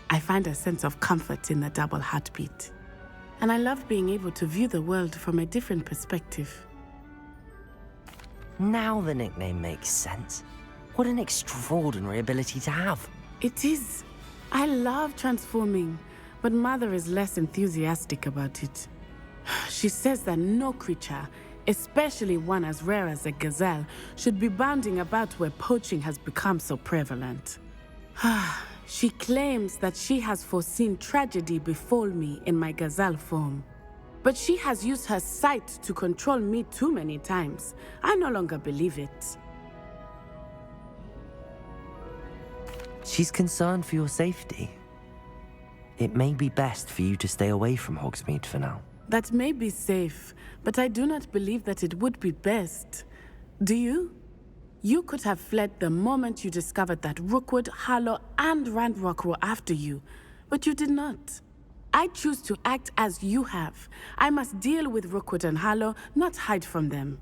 I find a sense of comfort in the double heartbeat. And I love being able to view the world from a different perspective. Now the nickname makes sense. What an extraordinary ability to have. It is. I love transforming, but Mother is less enthusiastic about it. She says that no creature, especially one as rare as a gazelle, should be bounding about where poaching has become so prevalent. She claims that she has foreseen tragedy befall me in my gazelle form. But she has used her sight to control me too many times. I no longer believe it. She's concerned for your safety. It may be best for you to stay away from Hogsmeade for now. That may be safe, but I do not believe that it would be best. Do you? You could have fled the moment you discovered that Rookwood, Harlow, and Ranrock were after you, but you did not. I choose to act as you have. I must deal with Rookwood and Harlow, not hide from them.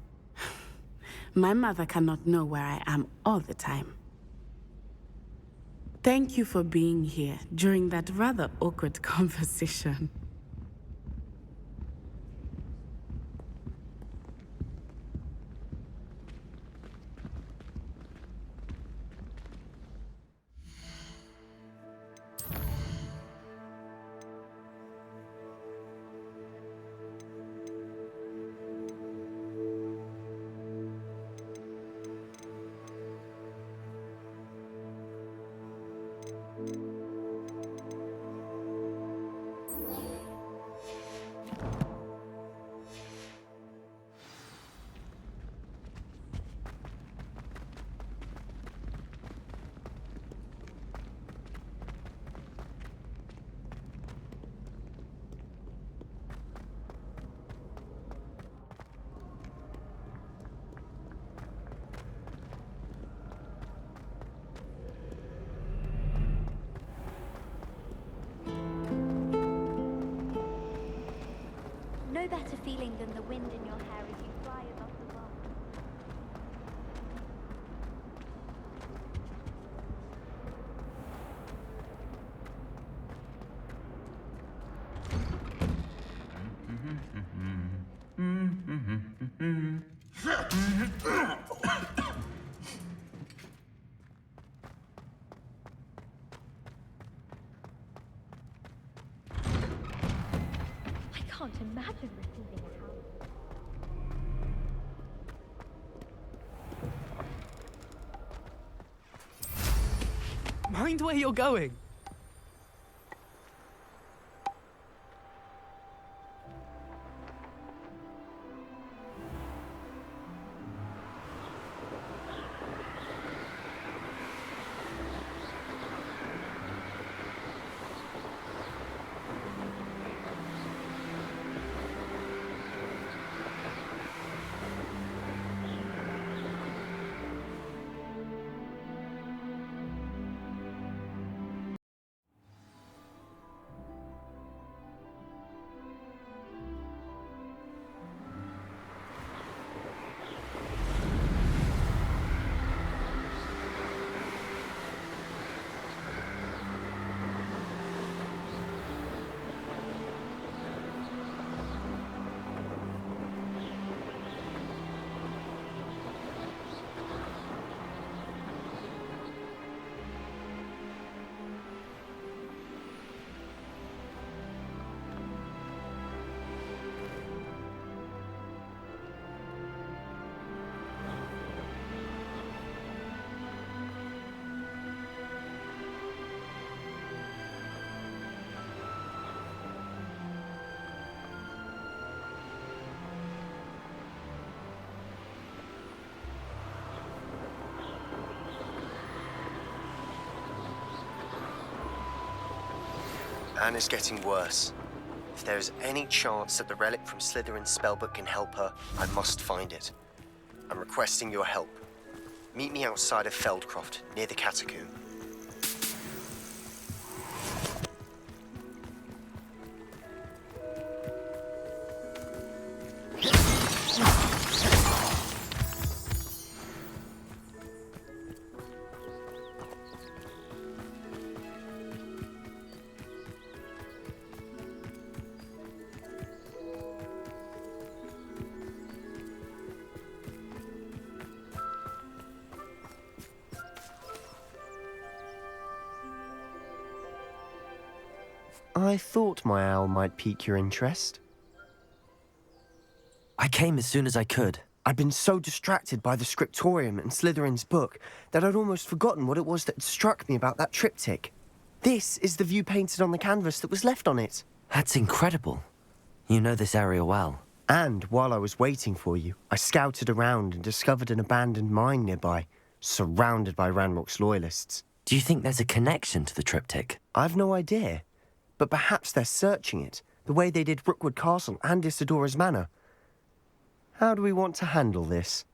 My mother cannot know where I am all the time. Thank you for being here during that rather awkward conversation. can't imagine receiving a house. Mind where you're going. Anna's getting worse. If there is any chance that the relic from Slytherin's spellbook can help her, I must find it. I'm requesting your help. Meet me outside of Feldcroft, near the catacomb. I thought my owl might pique your interest. I came as soon as I could. I'd been so distracted by the scriptorium and Slytherin's book that I'd almost forgotten what it was that struck me about that triptych. This is the view painted on the canvas that was left on it. That's incredible. You know this area well. And while I was waiting for you, I scouted around and discovered an abandoned mine nearby, surrounded by Ranrock's loyalists. Do you think there's a connection to the triptych? I've no idea. But perhaps they're searching it, the way they did Rookwood Castle and Isidora's Manor. How do we want to handle this?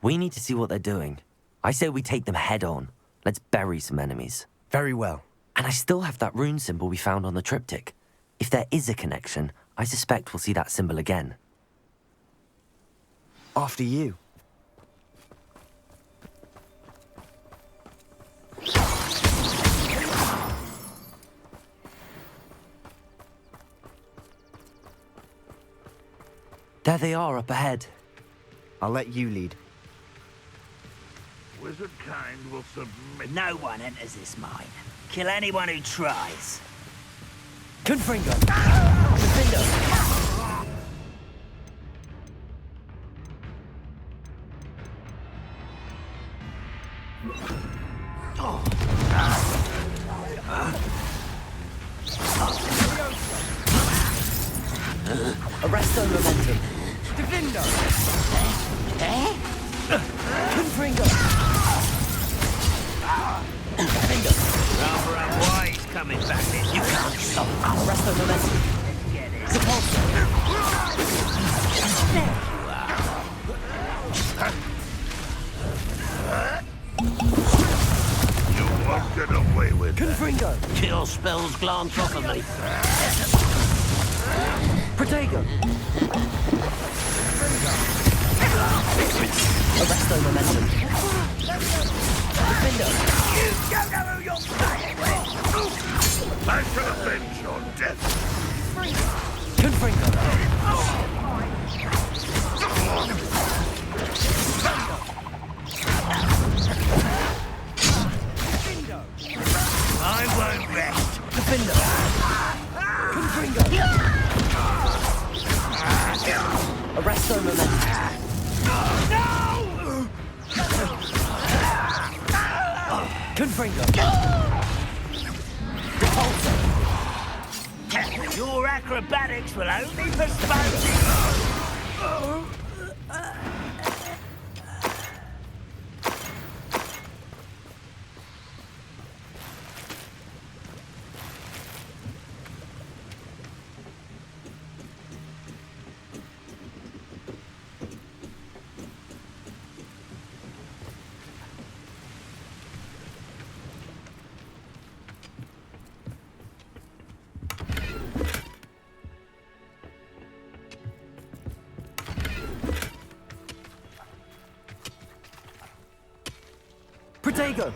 We need to see what they're doing. I say we take them head on. Let's bury some enemies. Very well. And I still have that rune symbol we found on the triptych. If there is a connection, I suspect we'll see that symbol again. After you. There they are, up ahead. I'll let you lead. Wizard kind will submit. No one enters this mine. Kill anyone who tries. Confringo! Defendo! Arresto momentum. Defendo! Confringo! Defendo! Rather unwise coming back this. You can't stop. Arresto momentum. Get it. Sepulso! You won't get away with that. Confringo! Kill spells glance off of me. Protego! Arresto momentum. Defendo! You don't know who you're playing with. I shall avenge your death. Confringo! I won't rest. Defender! Confringo! Arresto momentum! Confringo! Repulsor! Your acrobatics will only postpone you. Diagon!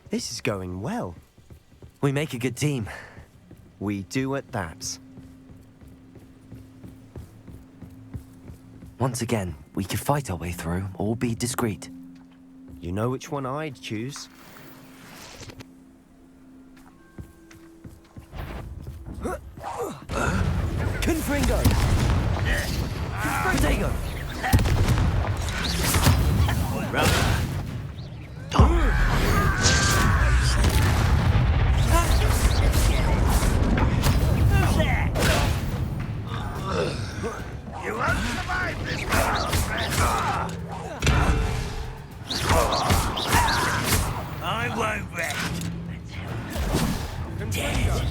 This is going well. We make a good team. We do at that. Once again, we could fight our way through or be discreet. You know which one I'd choose. Confringo! Diagon! You won't survive this battle, friend. I won't rest. Dead.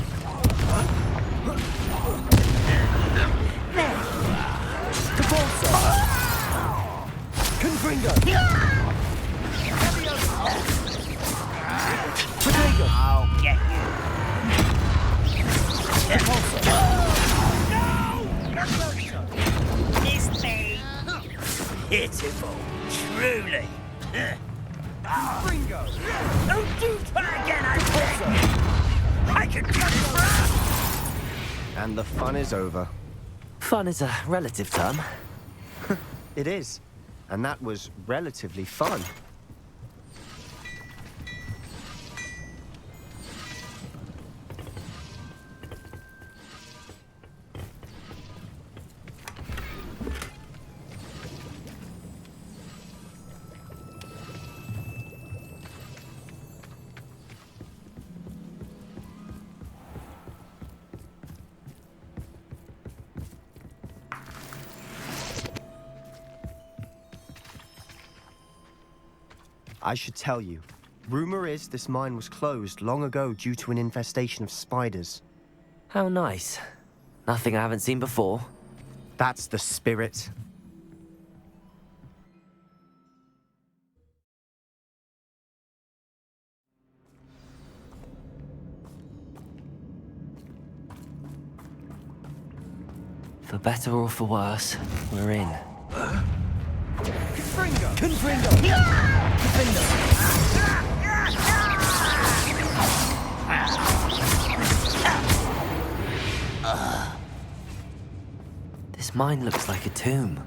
Confringo! I'll get you. It's me. Pitiful, truly. Confringo! Don't do that again, I beg. I can cut it for us. And the fun is over. Fun is a relative term. It is. And that was relatively fun. I should tell you. Rumor is this mine was closed long ago due to an infestation of spiders. How nice. Nothing I haven't seen before. That's the spirit. For better or for worse, we're in. Confringo! Confringo! This mine looks like a tomb.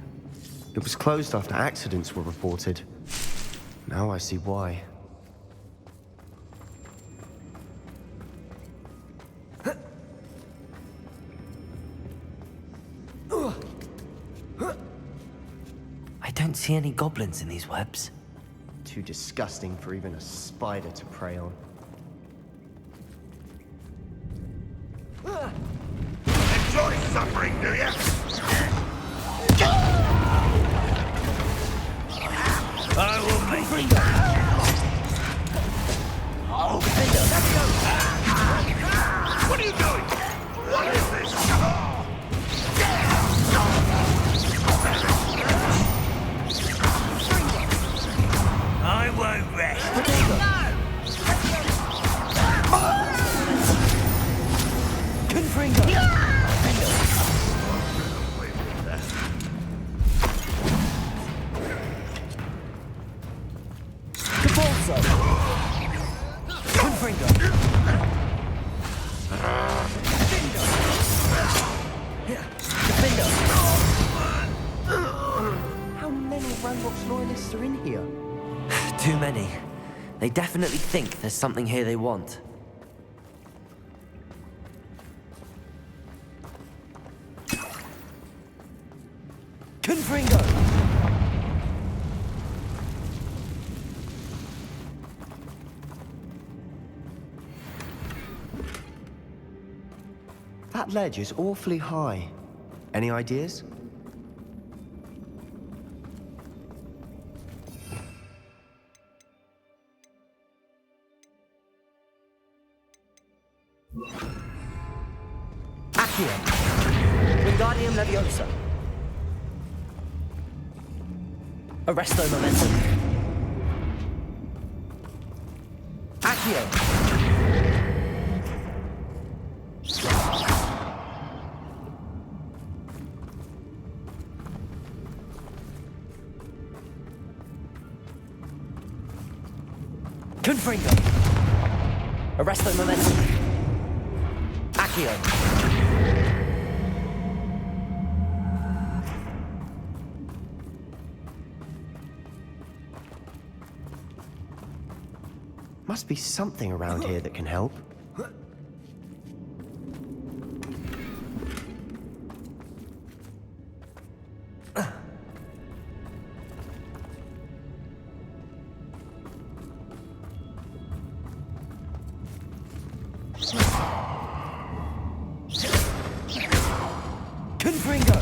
It was closed after accidents were reported. Now I see why. I don't see any goblins in these webs. Too disgusting for even a spider to prey on. Enjoy suffering, do you? I will make it. What are you doing? What is this? Levioso! Confringo! Defender! How many Ranrock's loyalists are in here? Too many. They definitely think there's something here they want. Confringo! That ledge is awfully high. Any ideas? Accio! Wingardium Leviosa! Arresto Momentum! Accio! Confringo! Arresto Momentum! Accio! Must be something around here that can help. Confringo!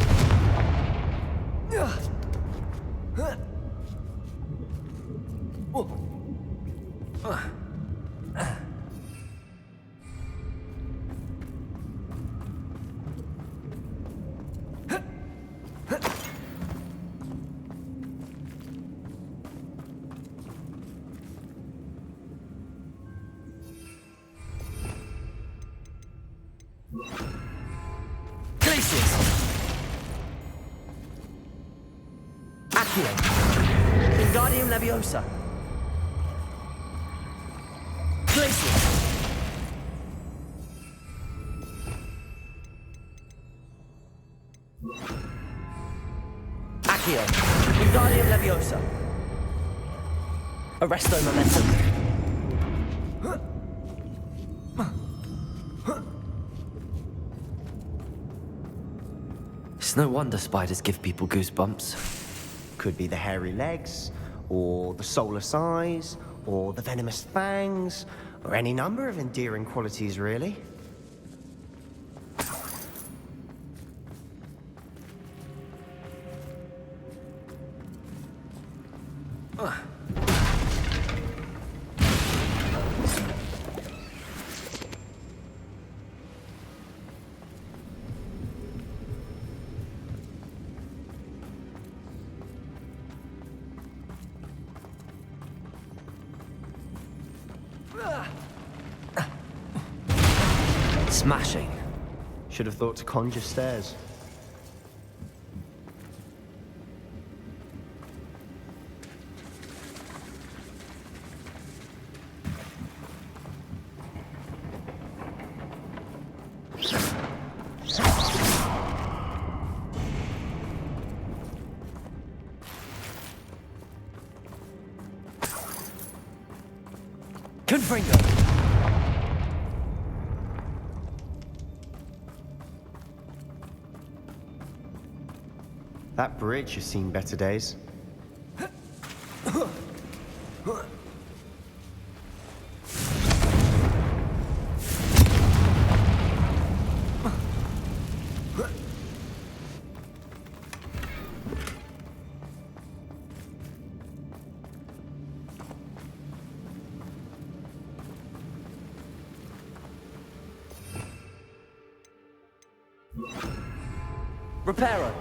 Accio! Wingardium Leviosa! Glacius! Accio! Wingardium Leviosa! Arresto Momentum! It's no wonder spiders give people goosebumps. Could be the hairy legs, or the soulless eyes, or the venomous fangs, or any number of endearing qualities, really. Smashing. Should have thought to conjure stairs. Confringo! That bridge has seen better days. Reparo!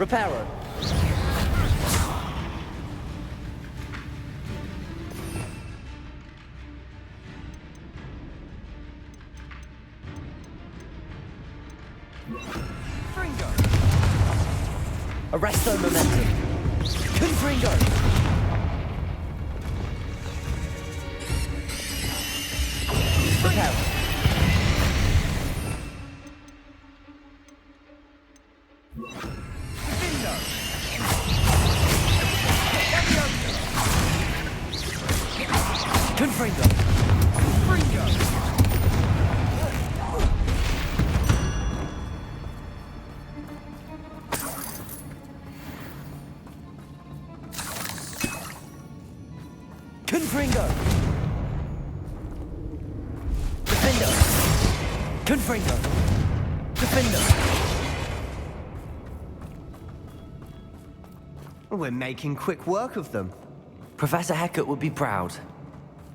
Reparo. Arresto momentum. Confringo. Reparo. Confringo. Confringo. Defendo. Confringo. Defendo. We're making quick work of them. Professor Hecat would be proud.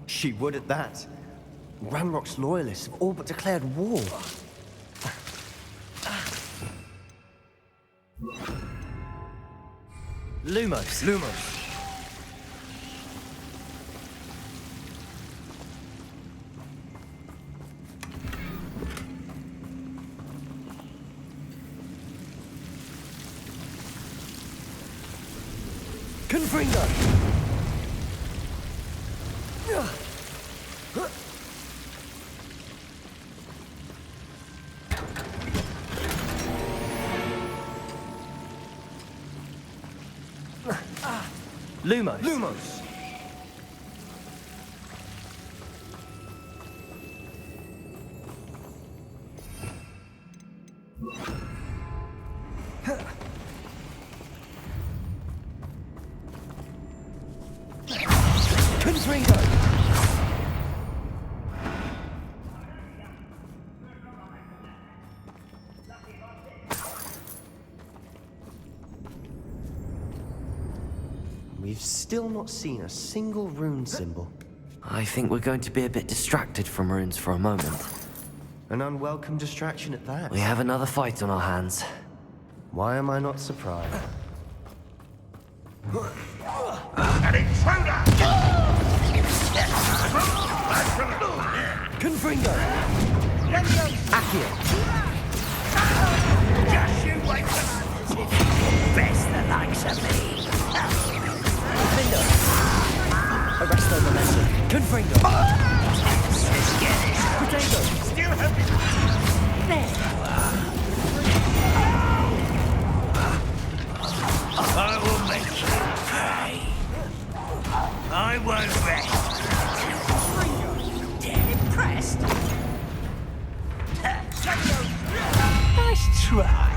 She would at that. Ranrock's loyalists have all but declared war. Lumos. Confringo. Lumos. Confringo. We've still not seen a single rune symbol. I think we're going to be a bit distracted from runes for a moment. An unwelcome distraction at that. We have another fight on our hands. Why am I not surprised? An intruder! Confringo! Accio! Just you wait till best the likes of me. Defendo! Arresto momentum. Confringo! Potato! Still hoping. There you are. I will make you pay. I won't rest. Dead impressed? Nice try.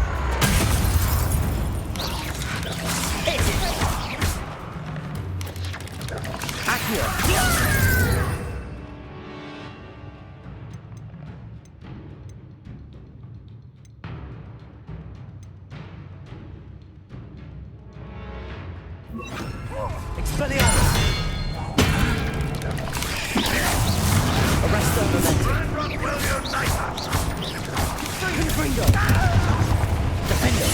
Accio! Expelliarmus! Arresto momentum. Confringo! Defendo!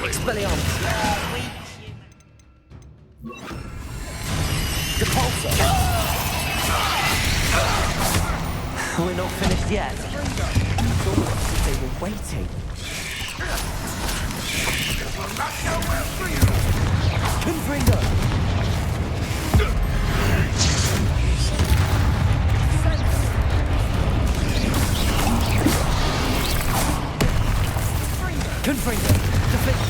Expelliarmus! Depulso! We're not finished yet. It's almost as if they were waiting. Confringo! Confringo! Defend!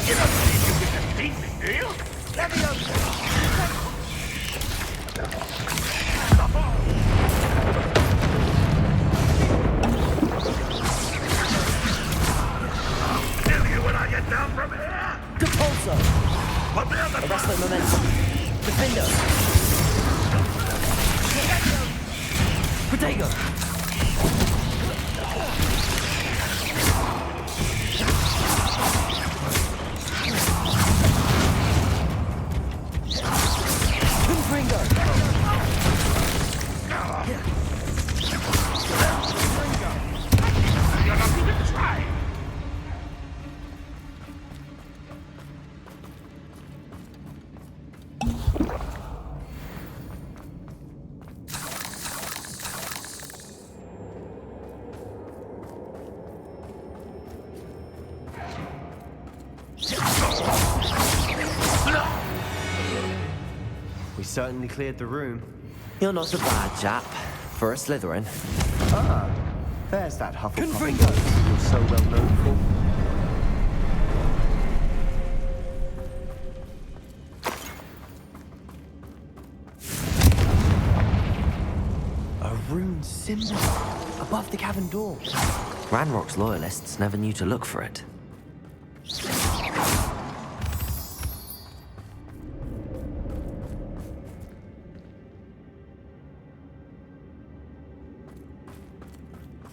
You don't think you can defeat me, do you? Leviosa! Kill you when I get down from here! Depulso! Put me on the Arresto momentum. Defendo! Potato! Confringo! You're not even trying! We certainly cleared the room. You're not a bad chap for a Slytherin. Ah, there's that Hufflepuff you're so well known for. A rune symbol above the cavern door. Ranrock's loyalists never knew to look for it.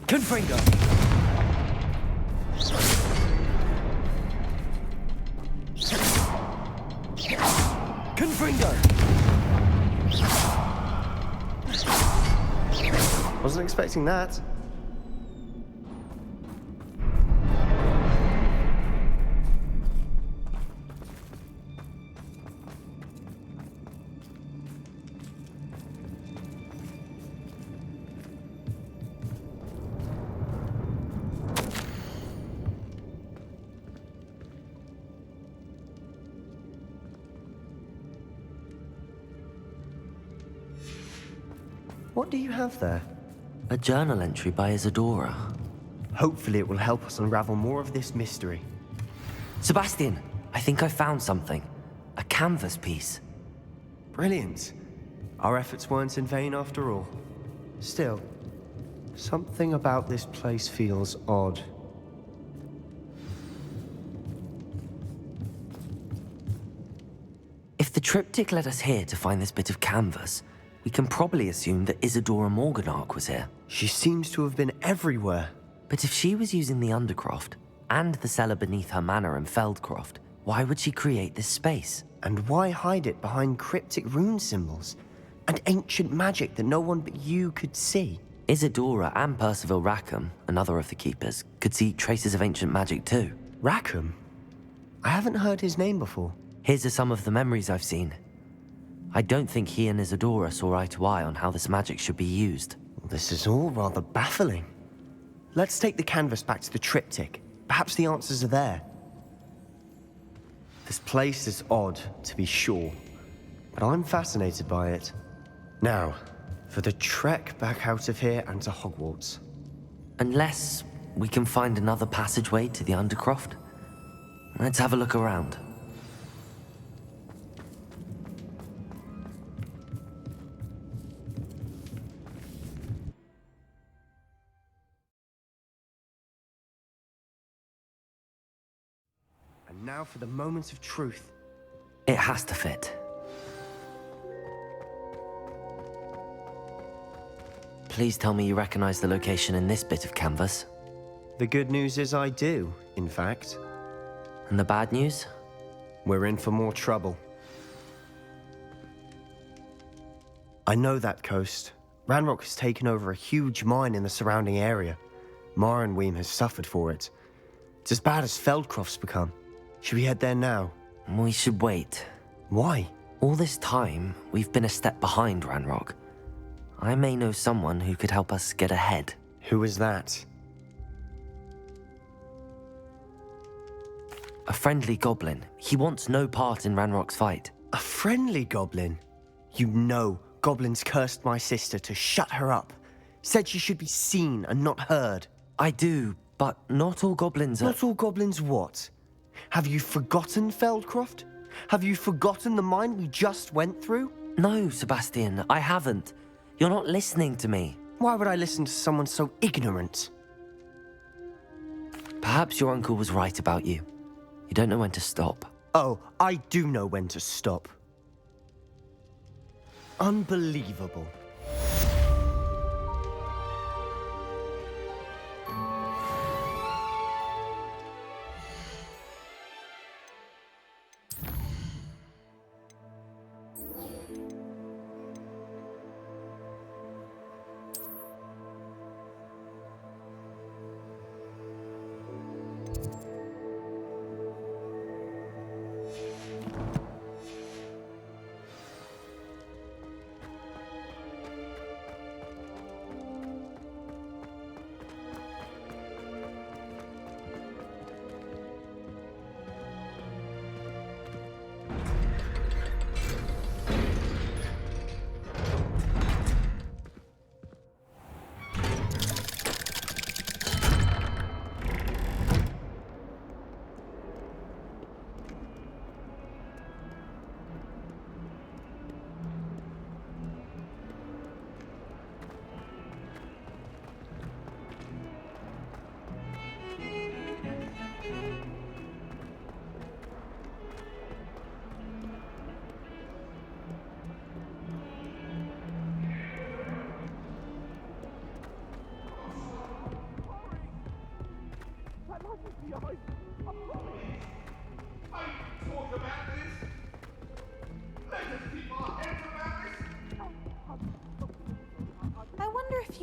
Confringo! Confringo! Wasn't expecting that. What do you have there? A journal entry by Isadora. Hopefully it will help us unravel more of this mystery. Sebastian, I think I found something. A canvas piece. Brilliant. Our efforts weren't in vain after all. Still, something about this place feels odd. If the triptych led us here to find this bit of canvas, we can probably assume that Isadora Morganach was here. She seems to have been everywhere. But if she was using the Undercroft, and the cellar beneath her manor in Feldcroft, why would she create this space? And why hide it behind cryptic rune symbols? And ancient magic that no one but you could see? Isadora and Percival Rackham, another of the Keepers, could see traces of ancient magic too. Rackham? I haven't heard his name before. Here's some of the memories I've seen. I don't think he and Isadora saw eye to eye on how this magic should be used. This is all rather baffling. Let's take the canvas back to the triptych. Perhaps the answers are there. This place is odd, to be sure, but I'm fascinated by it. Now, for the trek back out of here and to Hogwarts. Unless we can find another passageway to the Undercroft. Let's have a look around. Now for the moment of truth. It has to fit. Please tell me you recognize the location in this bit of canvas. The good news is I do, in fact. And the bad news? We're in for more trouble. I know that coast. Ranrock has taken over a huge mine in the surrounding area. Marrenweem has suffered for it. It's as bad as Feldcroft's become. Should we head there now? We should wait. Why? All this time, we've been a step behind Ranrock. I may know someone who could help us get ahead. Who is that? A friendly goblin. He wants no part in Ranrock's fight. A friendly goblin? You know, goblins cursed my sister to shut her up. Said she should be seen and not heard. I do, but not all goblins are... Not all goblins what? Have you forgotten Feldcroft? Have you forgotten the mine we just went through? No, Sebastian, I haven't. You're not listening to me. Why would I listen to someone so ignorant? Perhaps your uncle was right about you. You don't know when to stop. Oh, I do know when to stop. Unbelievable.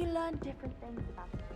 you learn different things about the book.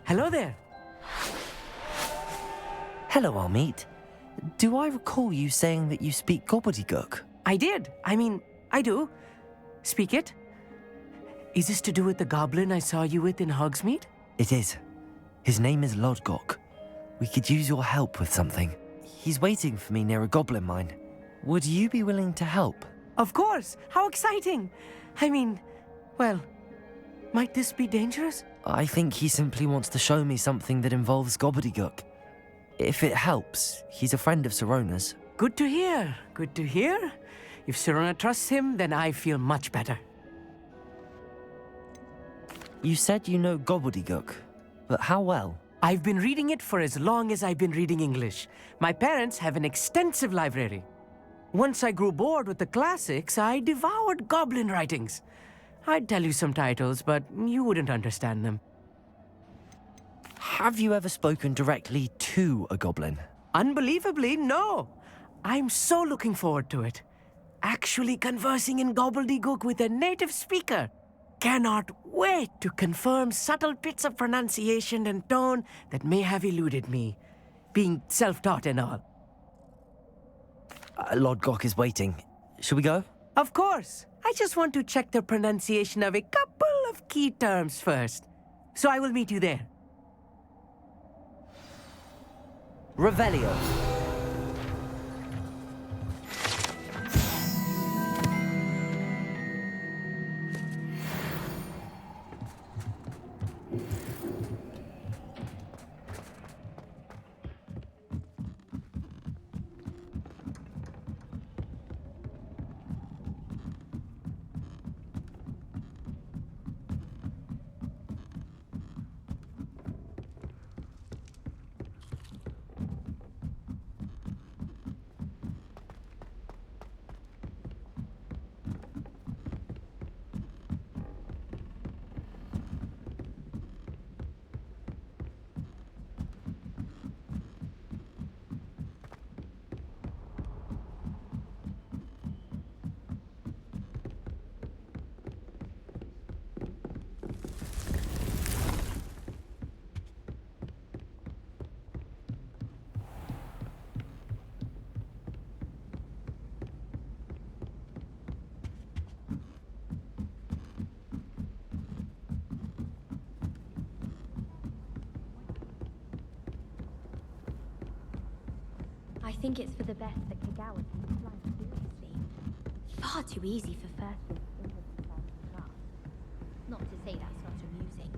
Hello there. Hello, Hogsmeade. Do I recall you saying that you speak gobbledygook? I did. I do. Speak it. Is this to do with the goblin I saw you with in Hogsmeade? It is. His name is Lodgok. We could use your help with something. He's waiting for me near a goblin mine. Would you be willing to help? Of course. How exciting. Well, might this be dangerous? I think he simply wants to show me something that involves gobbledygook. If it helps, he's a friend of Sirona's. Good to hear. Good to hear. If Sirona trusts him, then I feel much better. You said you know gobbledygook, but how well? I've been reading it for as long as I've been reading English. My parents have an extensive library. Once I grew bored with the classics, I devoured goblin writings. I'd tell you some titles, but you wouldn't understand them. Have you ever spoken directly to a goblin? Unbelievably, no. I'm so looking forward to it. Actually conversing in gobbledygook with a native speaker. Cannot wait to confirm subtle bits of pronunciation and tone that may have eluded me, being self-taught and all. Lodgok is waiting. Shall we go? Of course. I just want to check the pronunciation of a couple of key terms first. So I will meet you there. Revelio. I think it's for the best that Kagawa takes life seriously. Far too easy for first years in class. Not to say that's not amusing.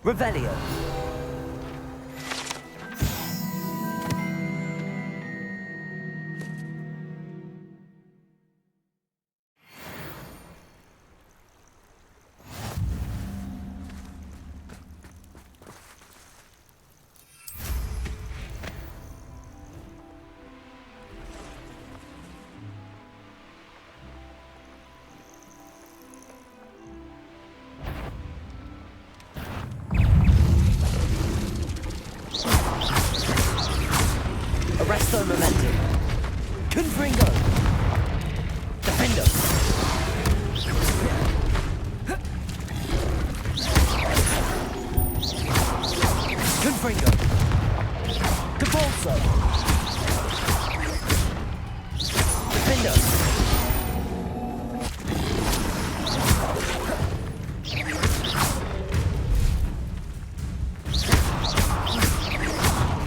Revelio. Arresto momentum. Confringo. Defendo. Confringo. Depulso. Defendo.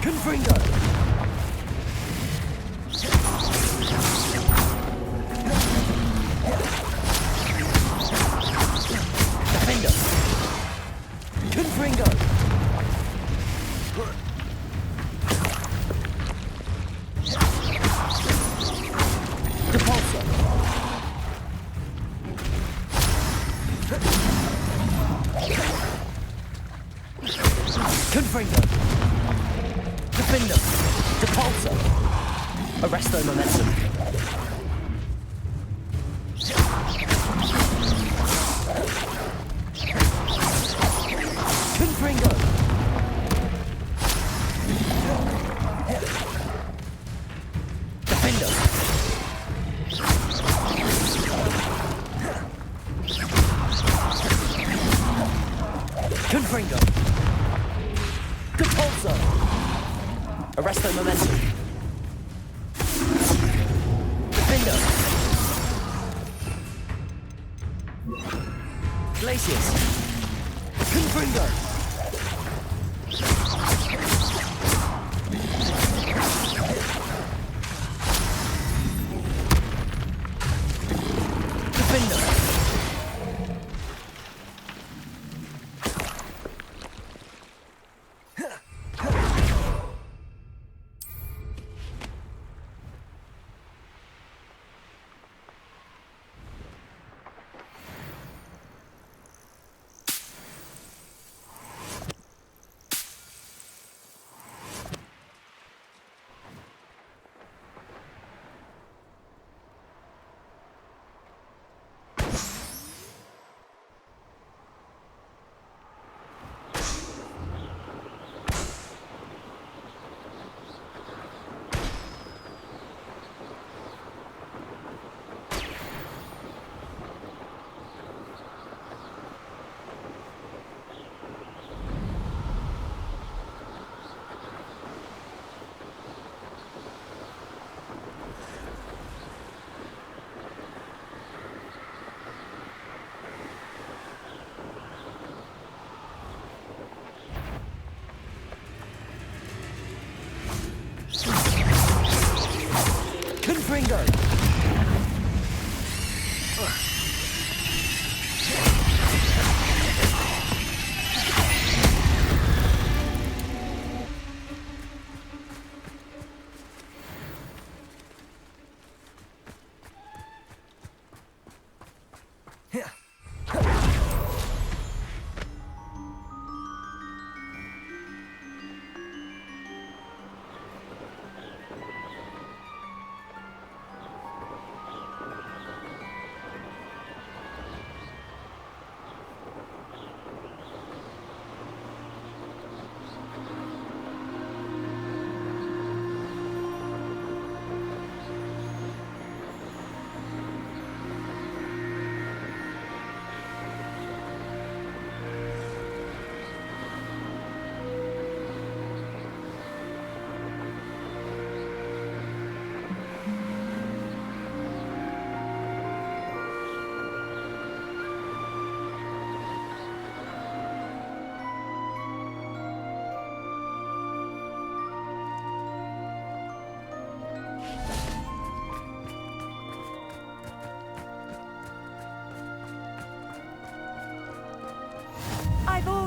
Confringo. Defendo. Confringo. Depulso. Confringo. Defendo. Depulso. Arresto momentum. Confringo. Defendo. Confringo. Depulso. Arresto momentum. Defendo. Glacius. Confringo. Defendo. Confringo.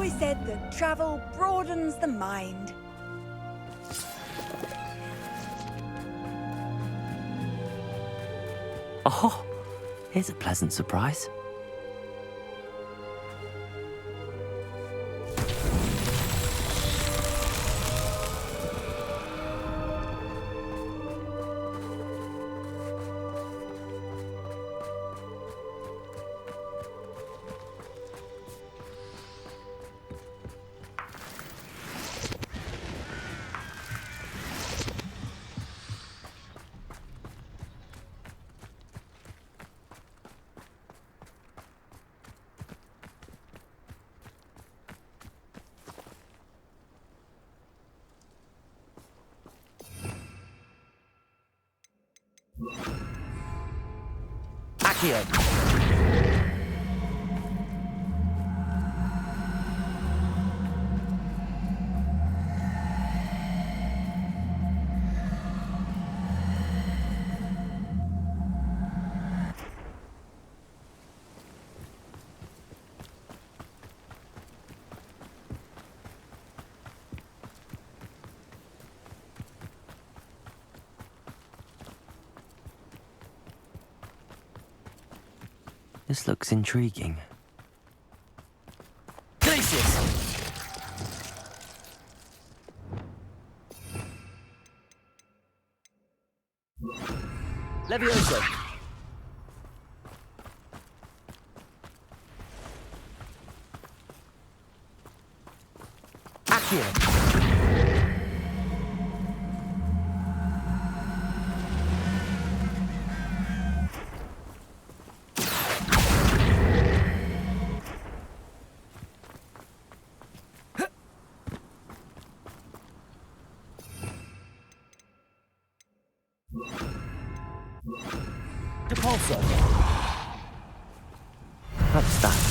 always said that travel broadens the mind. Oh, here's a pleasant surprise. Accio. This looks intriguing. Glacius! Leviosa! Accio! What's that?